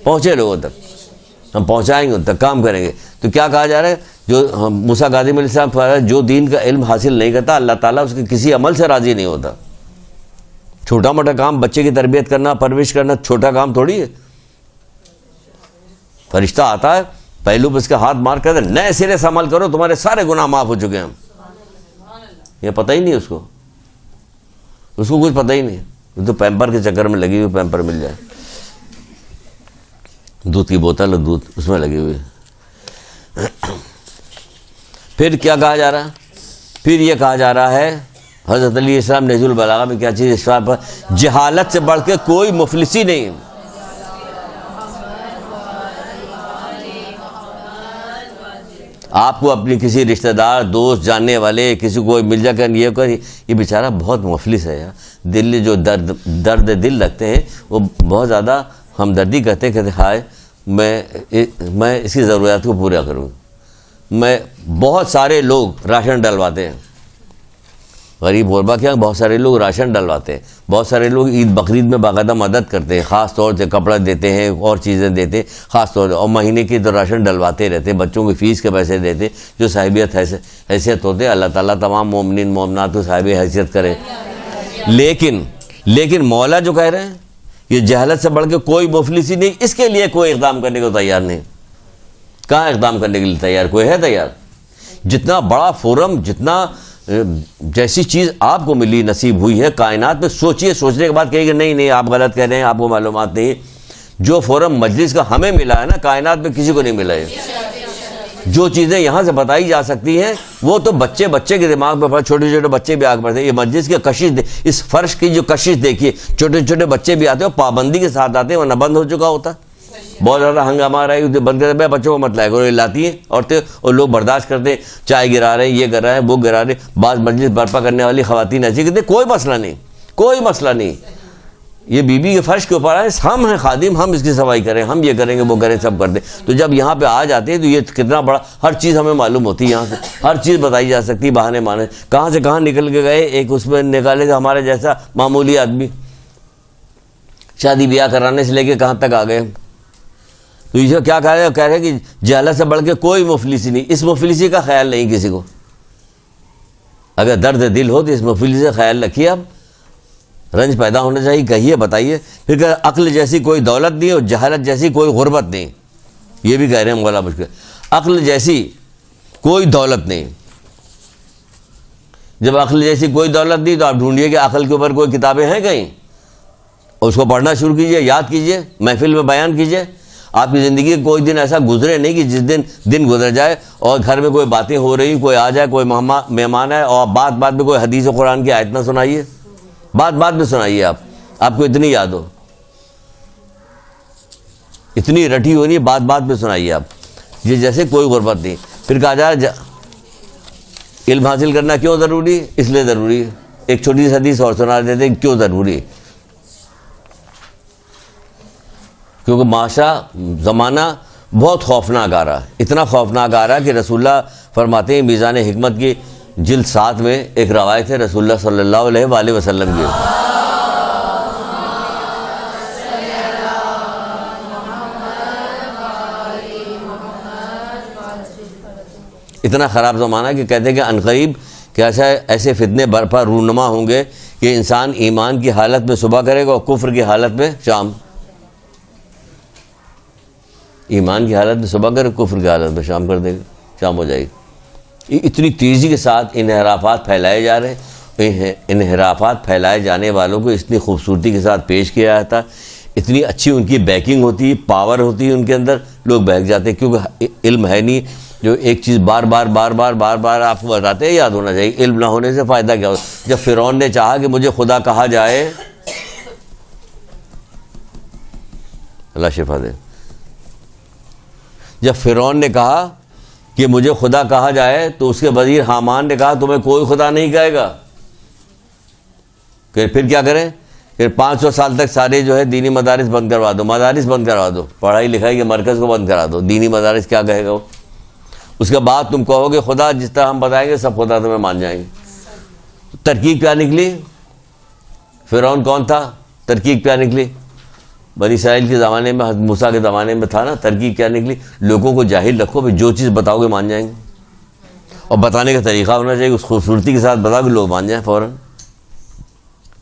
پہنچے لوگوں تک، ہم پہنچائیں گے، ان تک کام کریں گے۔ تو کیا کہا جا رہا ہے؟ جو موسیٰ کاظم علیہ السلام فرمایا، جو دین کا علم حاصل نہیں کرتا اللہ تعالیٰ اس کے کسی عمل سے راضی نہیں ہوتا۔ چھوٹا موٹا کام، بچے کی تربیت کرنا، پرورش کرنا، چھوٹا کام تھوڑی ہے۔ فرشتہ آتا ہے، پہلو پہ اس کا ہاتھ مار کر نئے سرے سے عمل کرو، تمہارے سارے گناہ معاف ہو چکے ہیں۔ یہ پتہ ہی نہیں اس کو کچھ پتہ ہی نہیں، وہ تو پیمپر کے چکر میں لگی ہوئی، پیمپر مل جائے، دودھ کی بوتل اور دودھ اس میں لگی ہوئی۔ پھر کیا کہا جا رہا ہے؟ پھر یہ کہا جا رہا ہے، حضرت علی السلام نہج البلاغہ میں کیا چیز اس پر، جہالت سے بڑھ کے کوئی مفلسی نہیں۔ آپ کو اپنی کسی رشتہ دار، دوست، جاننے والے کسی کو مل جا کر یہ بیچارہ بہت مفلس ہے یار، دل جو درد دل رکھتے ہیں وہ بہت زیادہ ہمدردی کرتے ہیں، کہتے ہائے میں اس کی ضروریات کو پورا کروں۔ میں بہت سارے لوگ راشن ڈلواتے ہیں، غریب غربا کیا بہت سارے لوگ راشن ڈلواتے ہیں، بہت سارے لوگ عید بقرعید میں باقاعدہ مدد کرتے ہیں، خاص طور سے کپڑا دیتے ہیں اور چیزیں دیتے ہیں خاص طور سے، اور مہینے کی تو راشن ڈلواتے رہتے ہیں، بچوں کی فیس کے پیسے دیتے، جو صاحبیت حیثیت ہوتے ہیں۔ اللہ تعالیٰ تمام مومنین مومنات کو صاحب حیثیت کرے۔ لیکن مولا جو کہہ رہے ہیں یہ جہالت سے بڑھ کے کوئی مفلسی نہیں، اس کے لیے کوئی اقدام کرنے کو تیار نہیں۔ کہاں اقدام کرنے کے لیے تیار؟ کوئی ہے تیار؟ جتنا بڑا فورم، جتنا جیسی چیز آپ کو ملی، نصیب ہوئی ہے کائنات میں، سوچئے، سوچنے کے بعد کہیے کہ نہیں آپ غلط کہہ رہے ہیں، آپ کو معلومات نہیں۔ جو فورم مجلس کا ہمیں ملا ہے نا، کائنات میں کسی کو نہیں ملا ہے۔ جو چیزیں یہاں سے بتائی جا سکتی ہیں وہ تو بچے کے دماغ میں چھوٹے چھوٹے بچے بھی آگے بڑھتے ہیں. یہ مسجد کی کشش، اس فرش کی جو کشش دیکھیے، چھوٹے چھوٹے بچے بھی آتے ہیں، پابندی کے ساتھ آتے ہیں، ورنہ بند ہو چکا ہوتا. بہت زیادہ ہنگامہ آ رہا ہے، بند کرتے ہیں، بچوں کو مت لائے گا، لاتی ہیں عورتیں اور لوگ برداشت کرتے ہیں، چائے گرا رہے ہیں، یہ کر رہے ہیں، وہ گرا رہے ہیں. بعض مجلس برپا کرنے والی خواتین ایسی کہتے ہیں کوئی مسئلہ نہیں، کوئی مسئلہ نہیں، یہ بی بی کے فرش کے اوپر آئے، ہم ہیں خادم، ہم اس کی صفائی کریں، ہم یہ کریں گے، وہ کریں، سب کرتے. تو جب یہاں پہ آ جاتے ہیں تو یہ کتنا بڑا، ہر چیز ہمیں معلوم ہوتی ہے، یہاں سے ہر چیز بتائی جا سکتی ہے. بہانے مانے کہاں سے کہاں نکل کے گئے، ایک اس میں نکالے تھے ہمارے جیسا معمولی آدمی، شادی بیاہ کرانے سے لے کے کہاں تک آ گئے. تو یہ کیا کہہ رہے ہیں کہ جہالت سے بڑھ کے کوئی مفلسی نہیں. اس مفلسی کا خیال نہیں کسی کو. اگر درد دل ہو تو اس مفلسی سے خیال رکھیے. اب رنج پیدا ہونا چاہیے، کہیے، بتائیے. پھر کہ عقل جیسی کوئی دولت نہیں اور جہالت جیسی کوئی غربت نہیں. یہ بھی کہہ رہے ہیں مولا مشکل، عقل جیسی کوئی دولت نہیں. جب عقل جیسی کوئی دولت نہیں تو آپ ڈھونڈیے کہ عقل کے اوپر کوئی کتابیں ہیں کہیں، اور اس کو پڑھنا شروع کیجئے، یاد کیجئے، محفل میں بیان کیجئے. آپ کی زندگی کوئی دن ایسا گزرے نہیں کہ جس دن گزر جائے اور گھر میں کوئی باتیں ہو رہی، کوئی آ جائے، کوئی مہمان ہے اور بات میں کوئی حدیث و قرآن کی آیت نہ سنائیے. بات میں سنائیے. آپ کو اتنی یاد ہو، اتنی رٹی ہونی، بات میں سنائیے آپ. یہ جیسے کوئی غربت نہیں. پھر کہا جائے علم حاصل کرنا کیوں ضروری ہے؟ اس لیے ضروری ہے. ایک چھوٹی سی حدیث اور سنا دیتے ہیں کیوں ضروری ہے. کیونکہ معاشرہ زمانہ بہت خوفناک آ رہا ہے، اتنا خوفناک آ رہا ہے کہ رسول اللہ فرماتے ہیں، میزان حکمت کی جلد 7 میں ایک روایت ہے رسول اللہ صلی اللہ علیہ وآلہ وسلم کی. اتنا خراب زمانہ کہ کہتے ہیں کہ عنقریب کہ ایسے فتنے برپا رونما ہوں گے کہ انسان ایمان کی حالت میں صبح کرے گا اور کفر کی حالت میں شام. ایمان کی حالت میں صبح کرے، کفر کی حالت میں شام کر دے گا، شام ہو جائے گی. اتنی تیزی کے ساتھ انحرافات پھیلائے جا رہے ہیں. انحرافات پھیلائے جانے والوں کو اتنی خوبصورتی کے ساتھ پیش کیا جاتا، اتنی اچھی ان کی بیکنگ ہوتی ہے، پاور ہوتی ہے ان کے اندر، لوگ بہک جاتے ہیں کیونکہ علم ہے نہیں. جو ایک چیز بار بار آپ کو بتاتے ہیں، یاد ہونا چاہیے. علم نہ ہونے سے فائدہ کیا ہوتا. جب فرعون نے چاہا کہ مجھے خدا کہا جائے، اللہ شفا دے، جب فرعون نے کہا کہ مجھے خدا کہا جائے تو اس کے وزیر حامان نے کہا تمہیں کوئی خدا نہیں کہے گا. کہ پھر کیا کریں؟ پھر 500 سال تک سارے جو ہے دینی مدارس بند کروا دو، مدارس بند کروا دو، پڑھائی لکھائی کے مرکز کو بند کرا دو. دینی مدارس کیا کہے گا وہ؟ اس کے بعد تم کہو گے خدا جس طرح ہم بتائیں گے سب خدا تمہیں مان جائیں گے. ترکیب کیا نکلی؟ فرعون کون تھا؟ ترکیب کیا نکلی؟ بنی اسرائیل کے زمانے میں، حضرت موسیٰ کے زمانے میں تھا نا. ترکیب کیا نکلی؟ لوگوں کو جاہل رکھو، جو چیز بتاؤ گے مان جائیں گے، اور بتانے کا طریقہ ہونا چاہیے، اس خوبصورتی کے ساتھ بتاؤ کہ لوگ مان جائیں فوراً.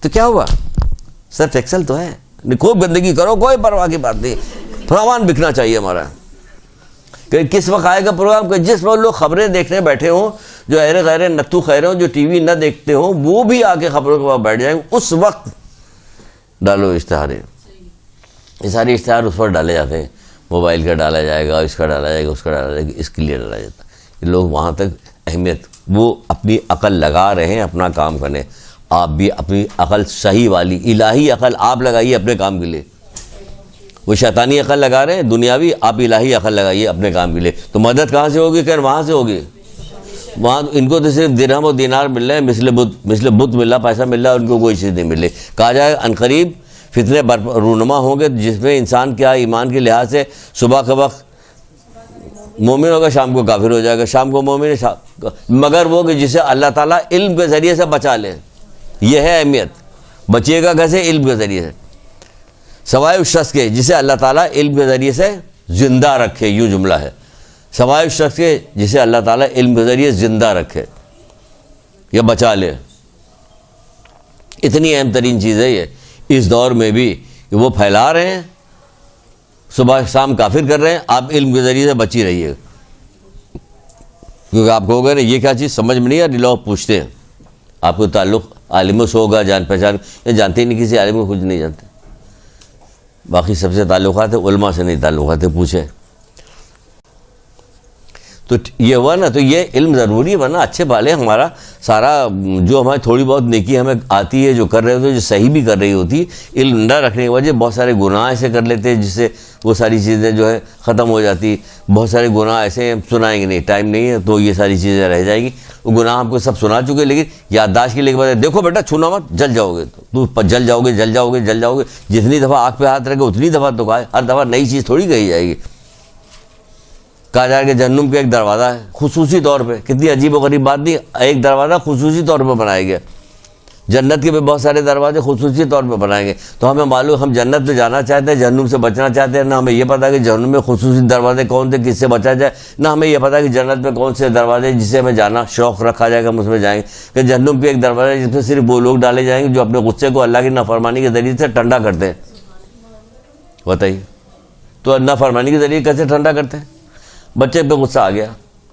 تو کیا ہوا؟ صرف ایکسل تو ہے، خوب گندگی کرو، کوئی پرواہ کی بات نہیں. سامان بکنا چاہیے ہمارا. کہ کس وقت آئے گا پروگرام کہ جس وقت لوگ خبریں دیکھنے بیٹھے ہوں، جو ایرے غیرے نتو خیرے ہوں، جو ٹی وی نہ دیکھتے ہوں، وہ بھی آ کے خبروں کے بعد بیٹھ جائیں گے. اس وقت ڈالو اشتہاریں. یہ سارے اشتہار اس پر ڈالے جاتے ہیں. موبائل کا ڈالا جائے گا، اس کا ڈالا جائے گا، اس کا ڈالا جائے گا، اس کے لیے ڈالا جاتا ہے. لوگ وہاں تک اہمیت، وہ اپنی عقل لگا رہے ہیں اپنا کام کرنے. آپ بھی اپنی عقل صحیح والی الہی عقل آپ لگائیے اپنے کام کے لیے. وہ شیطانی عقل لگا رہے ہیں دنیاوی، آپ الہی عقل لگائیے اپنے کام کے لیے. تو مدد کہاں سے ہوگی؟ کہ وہاں سے ہوگی. وہاں ان کو تو صرف درہم و دینار مل رہے ہیں، مثل بت مل رہا، پیسہ مل رہا ہے، ان کو کوئی چیز نہیں مل رہی. کہا جائے عنقریب فتنے رونما ہوں گے جس میں انسان کیا ایمان کے لحاظ سے صبح کے وقت مومن ہوگا، شام کو کافر ہو جائے گا، شام کو مومن، مگر وہ کہ جسے اللہ تعالیٰ علم کے ذریعے سے بچا لے. یہ ہے اہمیت. بچے گا کیسے؟ علم کے ذریعے سے. سوائے اس شخص کے جسے اللہ تعالیٰ علم کے ذریعے سے زندہ رکھے، یوں جملہ ہے. سوائے اس شخص کے جسے اللہ تعالیٰ علم کے ذریعے زندہ رکھے یا بچا لے. اتنی اہم ترین چیز ہے یہ اس دور میں بھی کہ وہ پھیلا رہے ہیں، صبح شام کافر کر رہے ہیں. آپ علم کے ذریعے سے بچی رہیے، کیونکہ آپ کہو گے نا یہ کیا چیز سمجھ میں نہیں آ رہی، لوگ پوچھتے ہیں. آپ کو تعلق عالموں سے ہوگا، جان پہچان، یہ جانتے ہی نہیں، کسی عالم کو کچھ نہیں جانتے. باقی سب سے تعلقات ہیں، علماء سے نہیں تعلقات ہیں، پوچھیں. تو یہ ہوا نا. تو یہ علم ضروری ہے, ورنہ اچھے بالے ہمارا سارا جو ہماری تھوڑی بہت نیکی ہمیں آتی ہے, جو کر رہے ہوتے, جو صحیح بھی کر رہی ہوتی, علم نہ رکھنے کی وجہ بہت سارے گناہ ایسے کر لیتے ہیں جس سے وہ ساری چیزیں جو ہے ختم ہو جاتی. بہت سارے گناہ ایسے سنائیں گے نہیں, ٹائم نہیں ہے تو یہ ساری چیزیں رہ جائیں گی. وہ گناہ ہم کو سب سنا چکے, لیکن یادداشت کے لیے بتا دیکھو بیٹا چھونا مت, جل جاؤ گے, تو جل جاؤ گے جل جاؤ گے جل جاؤ گے. جتنی دفعہ آنکھ پہ ہاتھ رکھے اتنی دفعہ تو کہا, ہر دفعہ نئی چیز تھوڑی کہی جائے گی. کہا جائے کہ جہنم کا ایک دروازہ ہے خصوصی طور پہ, کتنی عجیب و غریب بات نہیں, ایک دروازہ خصوصی طور پہ بنایا گیا. جنت کے بھی بہت سارے دروازے خصوصی طور پہ بنائیں گے. تو ہمیں معلوم ہم جنت میں جانا چاہتے ہیں, جہنم سے بچنا چاہتے ہیں. نہ ہمیں یہ پتا کہ جہنم میں خصوصی دروازے کون تھے, کس سے بچا جائے. نہ ہمیں یہ پتا کہ جنت میں کون سے دروازے جسے ہمیں جانا شوق رکھا جائے گا ہم اس میں جائیں گے. کہ جہنم پہ ایک دروازہ ہے جس میں صرف وہ لوگ ڈالے جائیں گے جو اپنے غصے کو اللہ کی نافرمانی کے ذریعے سے ٹھنڈا کرتے ہیں. بتائیے تو نافرمانی کے ذریعے کیسے ٹھنڈا کرتے ہیں؟ بچے پہ غصہ آ گیا,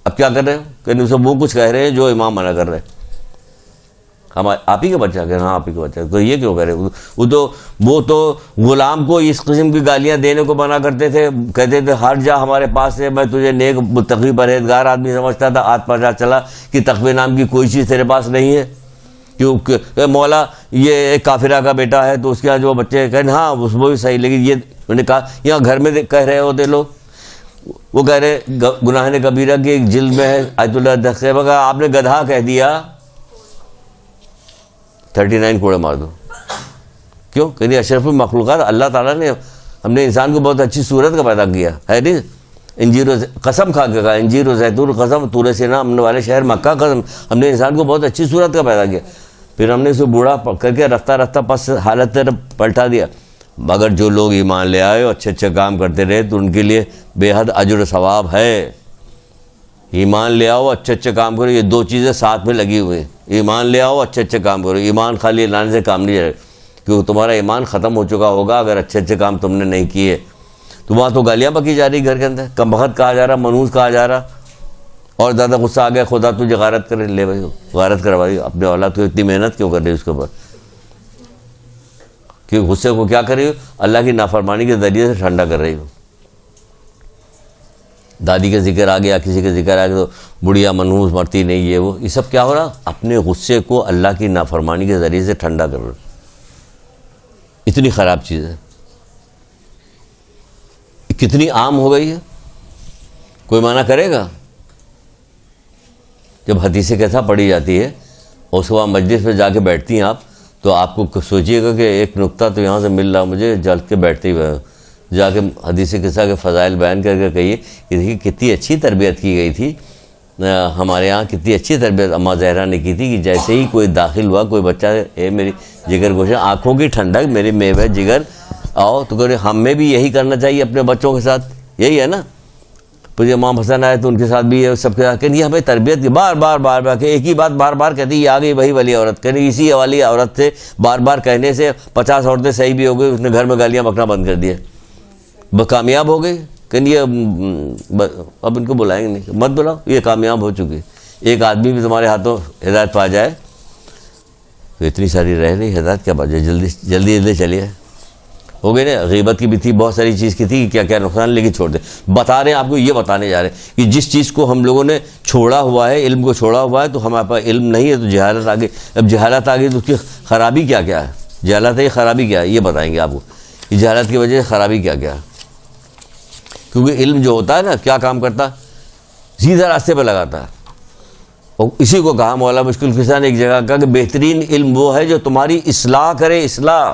اب کیا کر رہے ہو کہ اسے وہ کچھ کہہ رہے ہیں جو امام منع کر رہے ہیں. آپ ہی کا بچہ کہ ہاں آپ ہی کا بچہ, تو یہ کیوں کہہ رہے؟ وہ تو غلام کو اس قسم کی گالیاں دینے کو منع کرتے تھے, کہتے تھے ہر جا ہمارے پاس ہے, میں تجھے نیک متقی پرہیزگار آدمی سمجھتا تھا, آج پتہ چلا کہ تقوی نام کی کوئی چیز تیرے پاس نہیں ہے. کیونکہ مولا یہ ایک کافرہ کا بیٹا ہے تو اس کے یہاں جو بچے کہیں ہاں وہ بھی صحیح, لیکن یہ انہوں نے کہا یہاں گھر میں کہہ رہے ہوتے لوگ, وہ کہہ رہے گناہ کبیرہ کی ایک جلد میں ہے آیت اللہ دخیبہ کا, آپ نے گدھا کہہ دیا 39 کوڑے مار دو. کیوں کہ اشرف المخلوقات اللہ تعالیٰ نے, ہم نے انسان کو بہت اچھی صورت کا پیدا کیا ہے نہیں. انجیر و قسم کھا کے کہا, انجیر و زیتون قسم, طور سینا امن والے شہر مکہ قسم, ہم نے انسان کو بہت اچھی صورت کا پیدا کیا. پھر ہم نے اسے بوڑھا کر کے رفتہ رفتہ پس حالت طرف پلٹا دیا. مگر جو لوگ ایمان لے آئے اور اچھے اچھے کام کرتے رہے تو ان کے لیے بے حد اجر و ثواب ہے. ایمان لے آؤ اچھے اچھے کام کرو, یہ دو چیزیں ساتھ میں لگی ہوئی ہیں. ایمان لے آؤ اچھے اچھے کام کرو, ایمان خالی لانے سے کام نہیں جائے, کیونکہ تمہارا ایمان ختم ہو چکا ہوگا اگر اچھے اچھے کام تم نے نہیں کیے. تو وہاں تو گالیاں بکی جا رہی گھر کے اندر, کم بخت کہا جا رہا, منحوس کہا جا رہا, اور زیادہ غصہ آ گیا خدا تجھے غارت کرے, لے بھائی غارت کروائی اپنے اولاد کو, اتنی محنت کیوں کر رہی اس کے اوپر, کیونکہ غصے کو کیا کر رہی ہو, اللہ کی نافرمانی کے ذریعے سے ٹھنڈا کر رہی ہو. دادی کا ذکر آ گیا, کسی کا ذکر آ گیا تو بڑھیا منحوس مرتی نہیں, یہ سب کیا ہو رہا, اپنے غصے کو اللہ کی نافرمانی کے ذریعے سے ٹھنڈا کر رہا. اتنی خراب چیز ہے, کتنی عام ہو گئی ہے, کوئی معنی کرے گا؟ جب حدیث کیسا پڑھی جاتی ہے اور اس کے بعد مجلس میں جا کے بیٹھتی ہیں آپ, تو آپ کو سوچیے گا کہ ایک نقطہ تو یہاں سے مل رہا مجھے, جل کے بیٹھتے ہوئے جا کے حدیث قصہ کے فضائل بیان کر کے کہیے کہ دیکھیے کتنی اچھی تربیت کی گئی تھی ہمارے یہاں, کتنی اچھی تربیت اماں زہرا نے کی تھی کہ جیسے ہی کوئی داخل ہوا, کوئی بچہ اے میری جگر گوشہ, آنکھوں کی ٹھنڈک میری میوہ جگر آؤ, تو کہ ہمیں بھی یہی کرنا چاہیے اپنے بچوں کے ساتھ, یہی ہے نا. مجھے امام حسن آئے تو ان کے ساتھ بھی ہے, سب کے ساتھ کہ یہ ہمیں تربیت کی بار بار کہ ایک ہی بات بار بار کہتی, یہ آ گئی وہی والی عورت, کہ اسی والی عورت سے بار بار کہنے سے 50 عورتیں صحیح بھی ہو گئی, اس نے گھر میں گالیاں بکنا بند کر دیا, کامیاب ہو گئی. کہ یہ اب ان کو بلائیں گے نہیں, مت بلاؤ, یہ کامیاب ہو چکی. ایک آدمی بھی تمہارے ہاتھوں ہدایت پا جائے تو اتنی ساری رہ رہی ہدایت کیا بات ہے, جلدی چلیے. ہو گئی نا, غیبت کی بھی تھی, بہت ساری چیز کی تھی کہ کیا کیا نقصان, لیکن چھوڑ دیں. بتا رہے ہیں آپ کو, یہ بتانے جا رہے ہیں کہ جس چیز کو ہم لوگوں نے چھوڑا ہوا ہے, علم کو چھوڑا ہوا ہے, تو ہمارے پاس علم نہیں ہے تو جہالت آ گئی. اب جہالت آ گئی تو اس کی خرابی کیا کیا ہے, جہالت ہے خرابی کیا ہے, یہ بتائیں گے آپ کو کہ جہالت کی وجہ سے خرابی کیا کیا ہے. کیونکہ علم جو ہوتا ہے نا, کیا کام کرتا ہے, سیدھا راستے پہ لگاتا ہے. اور اسی کو کہا مولا مشکل کشا نے ایک جگہ کہا کہ بہترین علم وہ ہے جو تمہاری اصلاح کرے. اصلاح,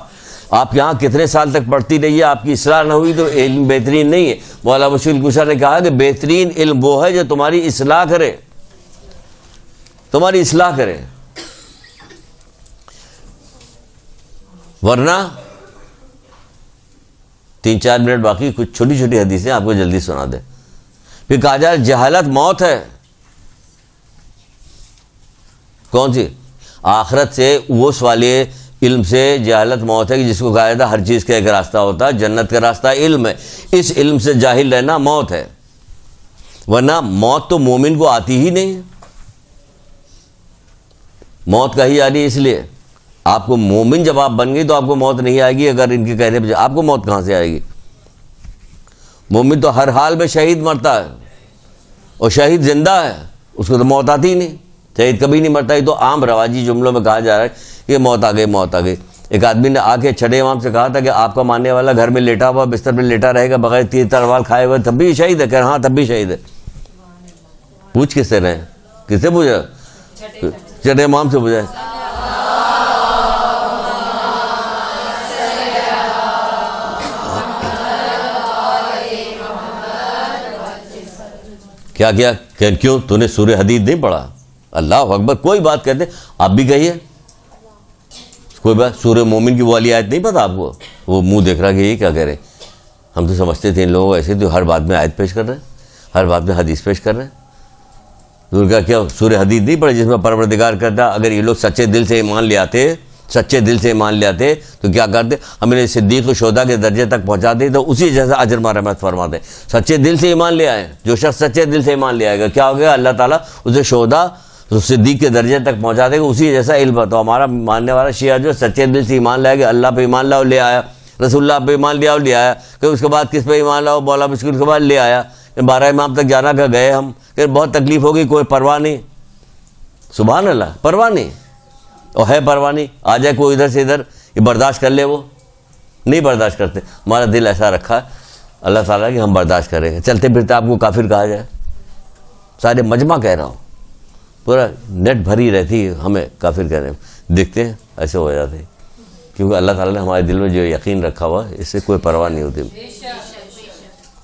آپ یہاں کتنے سال تک پڑھتی رہیے, آپ کی اصلاح نہ ہوئی تو علم بہترین نہیں ہے. مولا مشکل کشا نے کہا کہ بہترین علم وہ ہے جو تمہاری اصلاح کرے, تمہاری اصلاح کرے. ورنہ 3-4 منٹ باقی, کچھ چھوٹی چھوٹی حدیثیں آپ کو جلدی سنا دیں. پھر کہا جائے جہالت موت ہے. کون سی؟ آخرت سے اس والے علم سے جہالت موت ہے کہ جس کو کہا جاتا ہے ہر چیز کا ایک راستہ ہوتا ہے, جنت کا راستہ علم ہے. اس علم سے جاہل رہنا موت ہے. ورنہ موت تو مومن کو آتی ہی نہیں ہے. موت کہی جا رہی ہے اس لیے, آپ کو مومن جب آپ بن گئی تو آپ کو موت نہیں آئے گی. اگر ان کے کہنے پہ آپ کو موت کہاں سے آئے گی؟ مومن تو ہر حال میں شہید مرتا ہے. اور شہید زندہ ہے، اس کو تو موت آتی ہی نہیں، شہید کبھی نہیں مرتا. یہ تو عام رواجی جملوں میں کہا جا رہا ہے کہ موت آ گئی، موت آ گئی. ایک آدمی نے آ کے چھٹے امام سے کہا تھا کہ آپ کا ماننے والا گھر میں لیٹا ہوا بستر میں لیٹا رہے گا بغیر تیر تلوار کھائے ہوئے، تب بھی شہید ہے؟ کہ ہاں تب بھی شہید ہے. پوچھ کس سے رہے؟ کس سے پوچھا؟ چھٹے امام سے پوچھا. کیا کیوں تو نے سورہ حدید نہیں پڑھا؟ اللہ اکبر. کوئی بات کہتے آپ بھی کہیے، کوئی بات. سورہ مومن کی وہ والی آیت نہیں پتہ آپ کو؟ وہ منہ دیکھ رہا کہ یہ کیا کہہ رہے. ہم تو سمجھتے تھے ان لوگوں کو ایسے تو ہر بات میں آیت پیش کر رہے ہیں، ہر بات میں حدیث پیش کر رہے ہیں. تو کیا سورہ حدید نہیں پڑھے جس میں پروردگار کرتا اگر یہ لوگ سچے دل سے ایمان لے آتے، سچے دل سے ایمان لے آتے تو کیا کرتے؟ ہمیں صدیق و شہداء کے درجے تک پہنچاتے تو اسی جیسا اجر مرحمت فرماتے. سچے دل سے ایمان لے آئے، جو شخص سچے دل سے ایمان لے آئے گا کیا ہو گیا؟ اللہ تعالیٰ اسے شہداء صدیق کے درجے تک پہنچا دے گا، اسی جیسا علم ہے. تو ہمارا ماننے والا شیعہ جو سچے دل سے ایمان لائے گا، اللہ پہ ایمان لاؤ لے آیا، رسول اللہ پہ ایمان لیا اور لے آیا. کہ اس کے بعد کس پہ ایمان لاؤ؟ مولا مشکل کے بعد لے آیا. 12 امام تک جانا کہ گئے ہم، کہ بہت تکلیف ہوگی، کوئی پرواہ نہیں. سبحان اللہ، پرواہ نہیں. اور ہے پرواہ نہیں، آ جائے کوئی ادھر سے ادھر، یہ برداشت کر لے. وہ نہیں برداشت کرتے. ہمارا دل ایسا رکھا ہے اللہ تعالیٰ کہ ہم برداشت کریں گے. چلتے پھرتے آپ کو کافر کہا جائے، سارے مجمع کہہ رہا ہوں، پورا نیٹ بھری رہتی ہے ہمیں کافر کہہ رہے ہیں. دیکھتے ہیں ایسے ہو جاتے ہیں، کیونکہ اللہ تعالیٰ نے ہمارے دل میں جو یقین رکھا ہوا اس سے کوئی پرواہ نہیں ہوتی.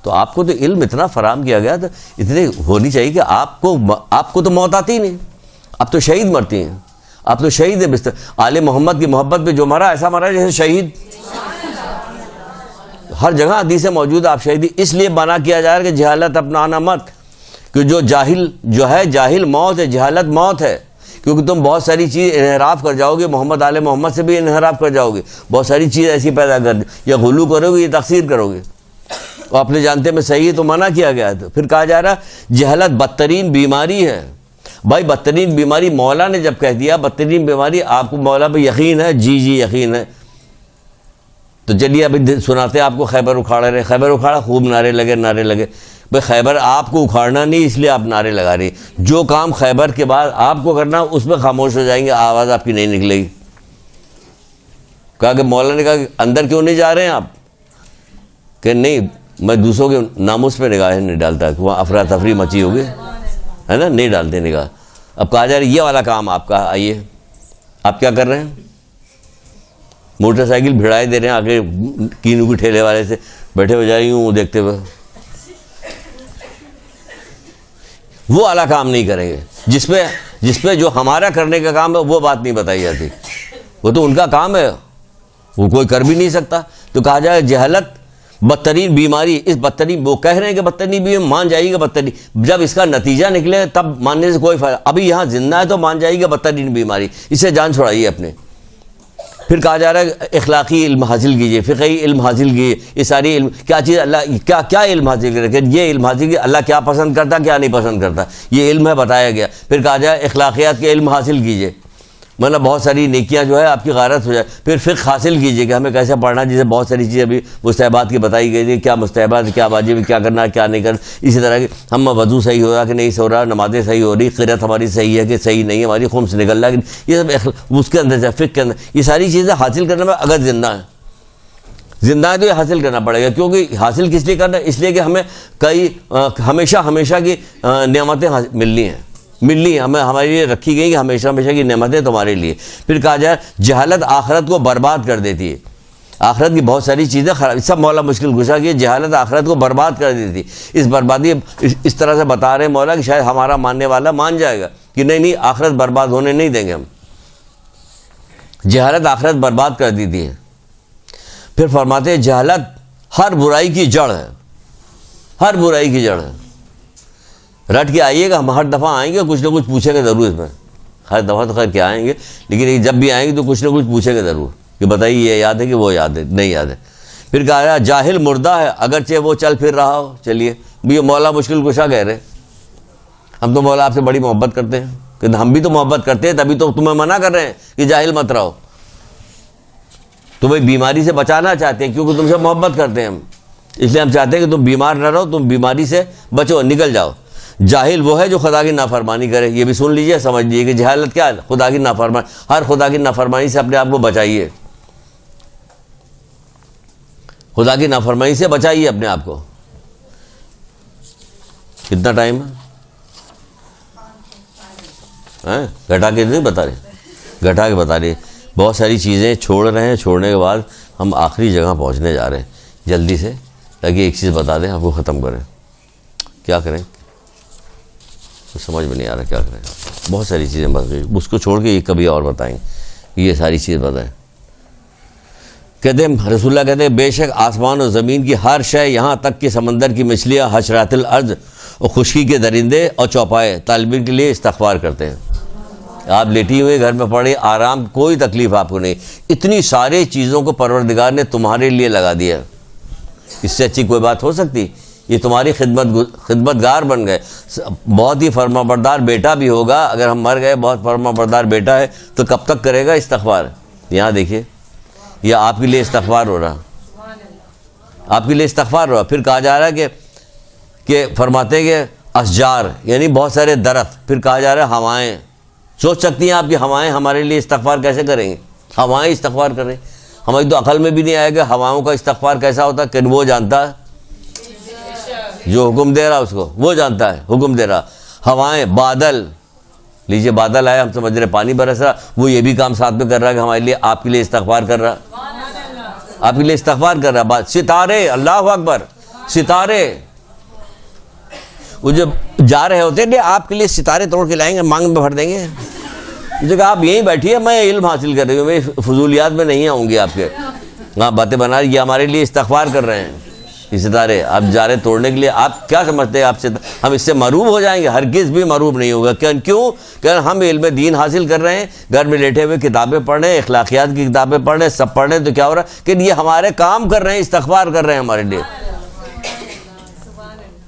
تو آپ کو تو علم اتنا فراہم کیا گیا، تو اتنی ہونی چاہیے کہ آپ کو تو موت آتی نہیں، اب تو شہید مرتی ہیں. اب تو شہید ہے بستر. آل محمد کی محبت پہ جو مرا ایسا مرا جیسے شہید. ہر جگہ حدیث موجود ہے. آپ شہیدی اس لیے بنا کیا جا رہا ہے کہ جہالت اپنانا مت، کہ جو جاہل جو ہے جاہل موت ہے، جہالت موت ہے. کیونکہ تم بہت ساری چیز انحراف کر جاؤ گے، محمد آل محمد سے بھی انحراف کر جاؤ گے، بہت ساری چیز ایسی پیدا کر دیں، یا غلو کرو گے یا تقصیر کرو گے. اور اپنے جانتے میں صحیح تو منع کیا گیا ہے. تو پھر کہا جا رہا جہالت بدترین بیماری ہے. بھائی بدترین بیماری مولا نے جب کہہ دیا بدترین بیماری، آپ کو مولا پہ یقین ہے؟ جی یقین ہے. تو چلیے ابھی سناتے ہیں آپ کو خیبر اکھاڑے رہے. خیبر اکھاڑا، خوب نعرے لگے. بھائی خیبر آپ کو اکھاڑنا نہیں، اس لیے آپ نعرے لگا رہی. جو کام خیبر کے بعد آپ کو کرنا اس میں خاموش ہو جائیں گے، آواز آپ کی نہیں نکلے گی. کہا کہ مولا نے کہا کہ اندر کیوں نہیں جا رہے ہیں آپ؟ کہ نہیں میں دوسروں کے ناموس پہ نگاہیں نہیں ڈالتا، کہ وہاں افراتفری مچی ہوگی ہے نا، نہیں ڈالتے نگاہ. اب کہا جا رہا ہے یہ والا کام آپ کا. آئیے آپ کیا کر رہے ہیں؟ موٹر سائیکل بھڑائے دے رہے ہیں آگے کینو کی ٹھیلے والے سے، بیٹھے ہو جائیں ہوں دیکھتے ہوئے. وہ والا کام نہیں کریں گے جس پہ جو ہمارا کرنے کا کام ہے وہ بات نہیں بتائی جاتی. وہ تو ان کا کام ہے، وہ کوئی کر بھی نہیں سکتا. تو کہا جائے جہالت بدترین بیماری. اس بدترین وہ کہہ رہے ہیں کہ بدترین بھی مان جائے گا بدترین، جب اس کا نتیجہ نکلے تب ماننے سے کوئی فائدہ. ابھی یہاں زندہ ہے تو مان جائے گا بدترین بیماری، اس سے جان چھڑائیے اپنے. پھر کہا جا رہا ہے اخلاقی علم حاصل کیجئے، فقہی علم حاصل کیجئے. یہ ساری علم کیا چیز اللہ کیا علم حاصل کرے کہ یہ علم حاصل کیجئے اللہ کیا پسند کرتا کیا نہیں پسند کرتا، یہ علم ہے بتایا گیا. پھر کہا جائے اخلاقیات کے علم حاصل کیجئے، مطلب بہت ساری نیکیاں جو ہے آپ کی غارت ہو جائے. پھر فقہ حاصل کیجئے کہ ہمیں کیسے پڑھنا، جیسے بہت ساری چیزیں ابھی مستحبات کی بتائی گئی تھی، کیا مستحبات کیا واجب کیا کرنا کیا نہیں کرنا. اسی طرح کہ ہم وضو صحیح ہو رہا کہ نہیں ہو رہا، نمازیں صحیح ہو رہی، قرات ہماری صحیح ہے کہ صحیح نہیں ہے، ہماری خمس نکل رہا ہے، یہ سب اس کے اندر سے فقہ کے اندر یہ ساری چیزیں حاصل کرنے میں اگر زندہ ہے تو یہ حاصل کرنا پڑے گا. کیونکہ حاصل کس لیے کرنا ہے؟ اس لیے کہ ہمیں کئی ہمیشہ کی نعمتیں ملنی ہیں ہمیں، ہمارے لیے رکھی گئی کہ ہمیشہ کی نعمتیں تمہارے لیے. پھر کہا جائے جہالت آخرت کو برباد کر دیتی ہے. آخرت کی بہت ساری چیزیں سب مولا مشکل گشا کی جہالت آخرت کو برباد کر دیتی. اس بربادی اس طرح سے بتا رہے ہیں مولا کہ شاید ہمارا ماننے والا مان جائے گا کہ نہیں آخرت برباد ہونے نہیں دیں گے ہم. جہالت آخرت برباد کر دیتی ہے. پھر فرماتے ہیں جہالت ہر برائی کی جڑ ہے، ہر برائی کی جڑ ہے. رٹ کے آئیے گا، ہم ہر دفعہ آئیں گے کچھ نہ کچھ پوچھیں گے ضرور. اس میں ہر دفعہ تو خیر کیا آئیں گے، لیکن جب بھی آئیں گے تو کچھ نہ کچھ پوچھیں گے ضرور کہ بتائیے یہ یاد ہے کہ وہ یاد ہے نہیں یاد ہے. پھر کہا رہا جاہل مردہ ہے اگرچہ وہ چل پھر رہا ہو. چلیے بھی مولا مشکل کشا کہہ رہے ہم تو مولا آپ سے بڑی محبت کرتے ہیں، کہ ہم بھی تو محبت کرتے ہیں تبھی تو تمہیں منع کر رہے ہیں کہ جاہل مت رہو. تمہیں بیماری سے بچانا چاہتے ہیں کیونکہ تم سے محبت کرتے ہیں ہم، اس لیے ہم چاہتے ہیں کہ تم بیمار نہ رہو، تم بیماری سے بچو، نکل جاؤ. جاہل وہ ہے جو خدا کی نافرمانی کرے. یہ بھی سن لیجئے, سمجھ لیجئے کہ جہالت کیا ہے, خدا کی نافرمانی. ہر خدا کی نافرمانی سے اپنے آپ کو بچائیے, خدا کی نافرمانی سے بچائیے اپنے آپ کو. کتنا ٹائم ہے؟ گھٹا کے نہیں بتا رہے, گھٹا کے بتا رہے. بہت ساری چیزیں چھوڑ رہے ہیں, چھوڑنے کے بعد ہم آخری جگہ پہنچنے جا رہے ہیں جلدی سے, تاکہ ایک چیز بتا دیں آپ کو ختم کریں. کیا کریں سمجھ میں نہیں آ رہا, کیا کریں. بہت ساری چیزیں بت گئی, اس کو چھوڑ کے کبھی اور بتائیں گے, یہ ساری چیز بتائیں. کہتے ہیں رسول اللہ کہتے ہیں بے شک آسمان و زمین کی ہر شے, یہاں تک کہ سمندر کی مچھلیاں, حشرات الارض اور خشکی کے درندے اور چوپائے طالب علم کے لیے استغفار کرتے ہیں. آپ لیٹی ہوئے گھر میں پڑے آرام, کوئی تکلیف آپ کو نہیں. اتنی سارے چیزوں کو پروردگار نے تمہارے لیے لگا دیا, اس سے اچھی کوئی بات ہو سکتی؟ یہ تمہاری خدمت گار بن گئے. بہت ہی فرما بردار بیٹا بھی ہوگا, اگر ہم مر گئے, بہت فرما بردار بیٹا ہے تو کب تک کرے گا استغفار؟ یہاں دیکھیے, یہ آپ کے لیے استغفار ہو رہا, آپ کے لیے استغفار ہو رہا. پھر کہا جا رہا ہے کہ فرماتے ہیں کہ اشجار یعنی بہت سارے درخت. پھر کہا جا رہا ہے ہوائیں. سوچ سکتی ہیں آپ کہ ہوائیں ہمارے لیے استغفار کیسے کریں گے؟ ہوائیں استغفار کریں, ہماری تو عقل میں بھی نہیں آئے گا ہواؤں کا استغفار کیسا ہوتا ہے. کہ وہ جانتا ہے جو حکم دے رہا, اس کو وہ جانتا ہے حکم دے رہا. ہوائیں, بادل لیجئے, بادل آیا, ہم سمجھ رہے پانی برس رہا, وہ یہ بھی کام ساتھ میں کر رہا ہے کہ ہمارے لیے, آپ کے لیے استغفار کر رہا, آپ کے لیے استغفار کر رہا. ستارے, اللہ اکبر, ستارے وہ جب جا رہے ہوتے ہیں آپ کے لیے ستارے توڑ کے لائیں گے, مانگ میں بھر دیں گے. مجھے کہا آپ یہیں بیٹھیے, میں علم حاصل کر رہی ہوں, میں فضولیات میں نہیں آؤں گی آپ کے. ہاں باتیں بنا رہی, یہ ہمارے لیے استغفار کر رہے ہیں یہ ستارے. آپ جا رہے توڑنے کے لیے, آپ کیا سمجھتے ہیں آپ سے ہم اس سے معروف ہو جائیں گے؟ ہرگز بھی معروف نہیں ہوگا. کیوں کہ ہم علم دین حاصل کر رہے ہیں, گھر میں لیٹے ہوئے کتابیں پڑھ رہے ہیں, اخلاقیات کی کتابیں پڑھ رہے ہیں, سب پڑھ رہے ہیں, تو کیا ہو رہا ہے کہ یہ ہمارے کام کر رہے ہیں, استغفار کر رہے ہیں ہمارے لیے.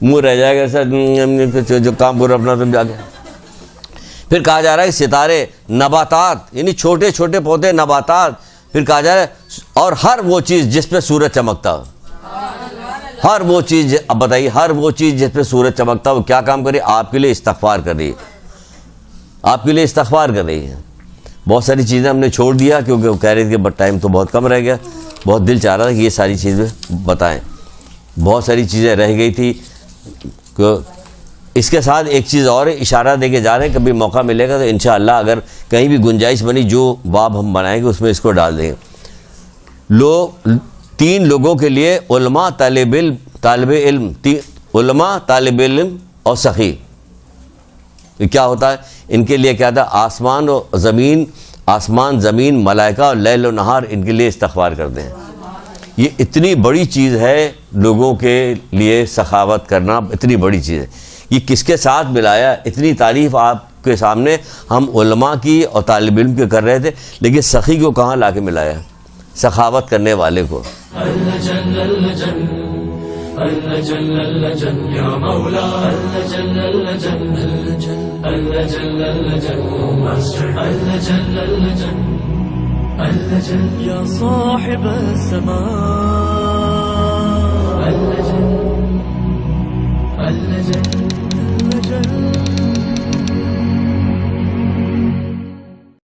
منہ رہ جائے گا سر جو کام کرو اپنا تم جا کے. پھر کہا جا رہا ہے ستارے, نباتات یعنی چھوٹے چھوٹے پودے, نباتات. پھر کہا جا رہا ہے اور ہر وہ چیز جس پہ سورج چمکتا ہو, ہر وہ چیز. اب بتائیے, ہر وہ چیز جس پہ سورج چمکتا ہو کیا کام کر رہی ہے؟ آپ کے لیے استغفار کر رہی ہے, آپ کے لیے استغفار کر رہی ہے. بہت ساری چیزیں ہم نے چھوڑ دیا کیونکہ وہ کہہ رہے تھے کہ ٹائم تو بہت کم رہ گیا. بہت دل چاہ رہا تھا کہ یہ ساری چیزیں بتائیں, بہت ساری چیزیں رہ گئی تھی. اس کے ساتھ ایک چیز اور اشارہ دے کے جا رہے ہیں, کبھی موقع ملے گا تو انشاءاللہ اگر کہیں بھی گنجائش بنی جو باب ہم بنائیں گے اس میں اس کو ڈال دیں گے. 3 لوگوں کے لیے, علماء, طالب علم, علماء, طالب علم اور سخی. کیا ہوتا ہے ان کے لیے؟ کیا تھا؟ آسمان زمین ملائکہ اور لیل و نہار ان کے لیے استغفار کرتے ہیں. یہ اتنی بڑی چیز ہے لوگوں کے لیے سخاوت کرنا, اتنی بڑی چیز ہے. یہ کس کے ساتھ ملایا؟ اتنی تعریف آپ کے سامنے ہم علماء کی اور طالب علم کی کر رہے تھے, لیکن سخی کو کہاں لا کے ملایا؟ سخاوت کرنے والے کو. يا صاحب السماء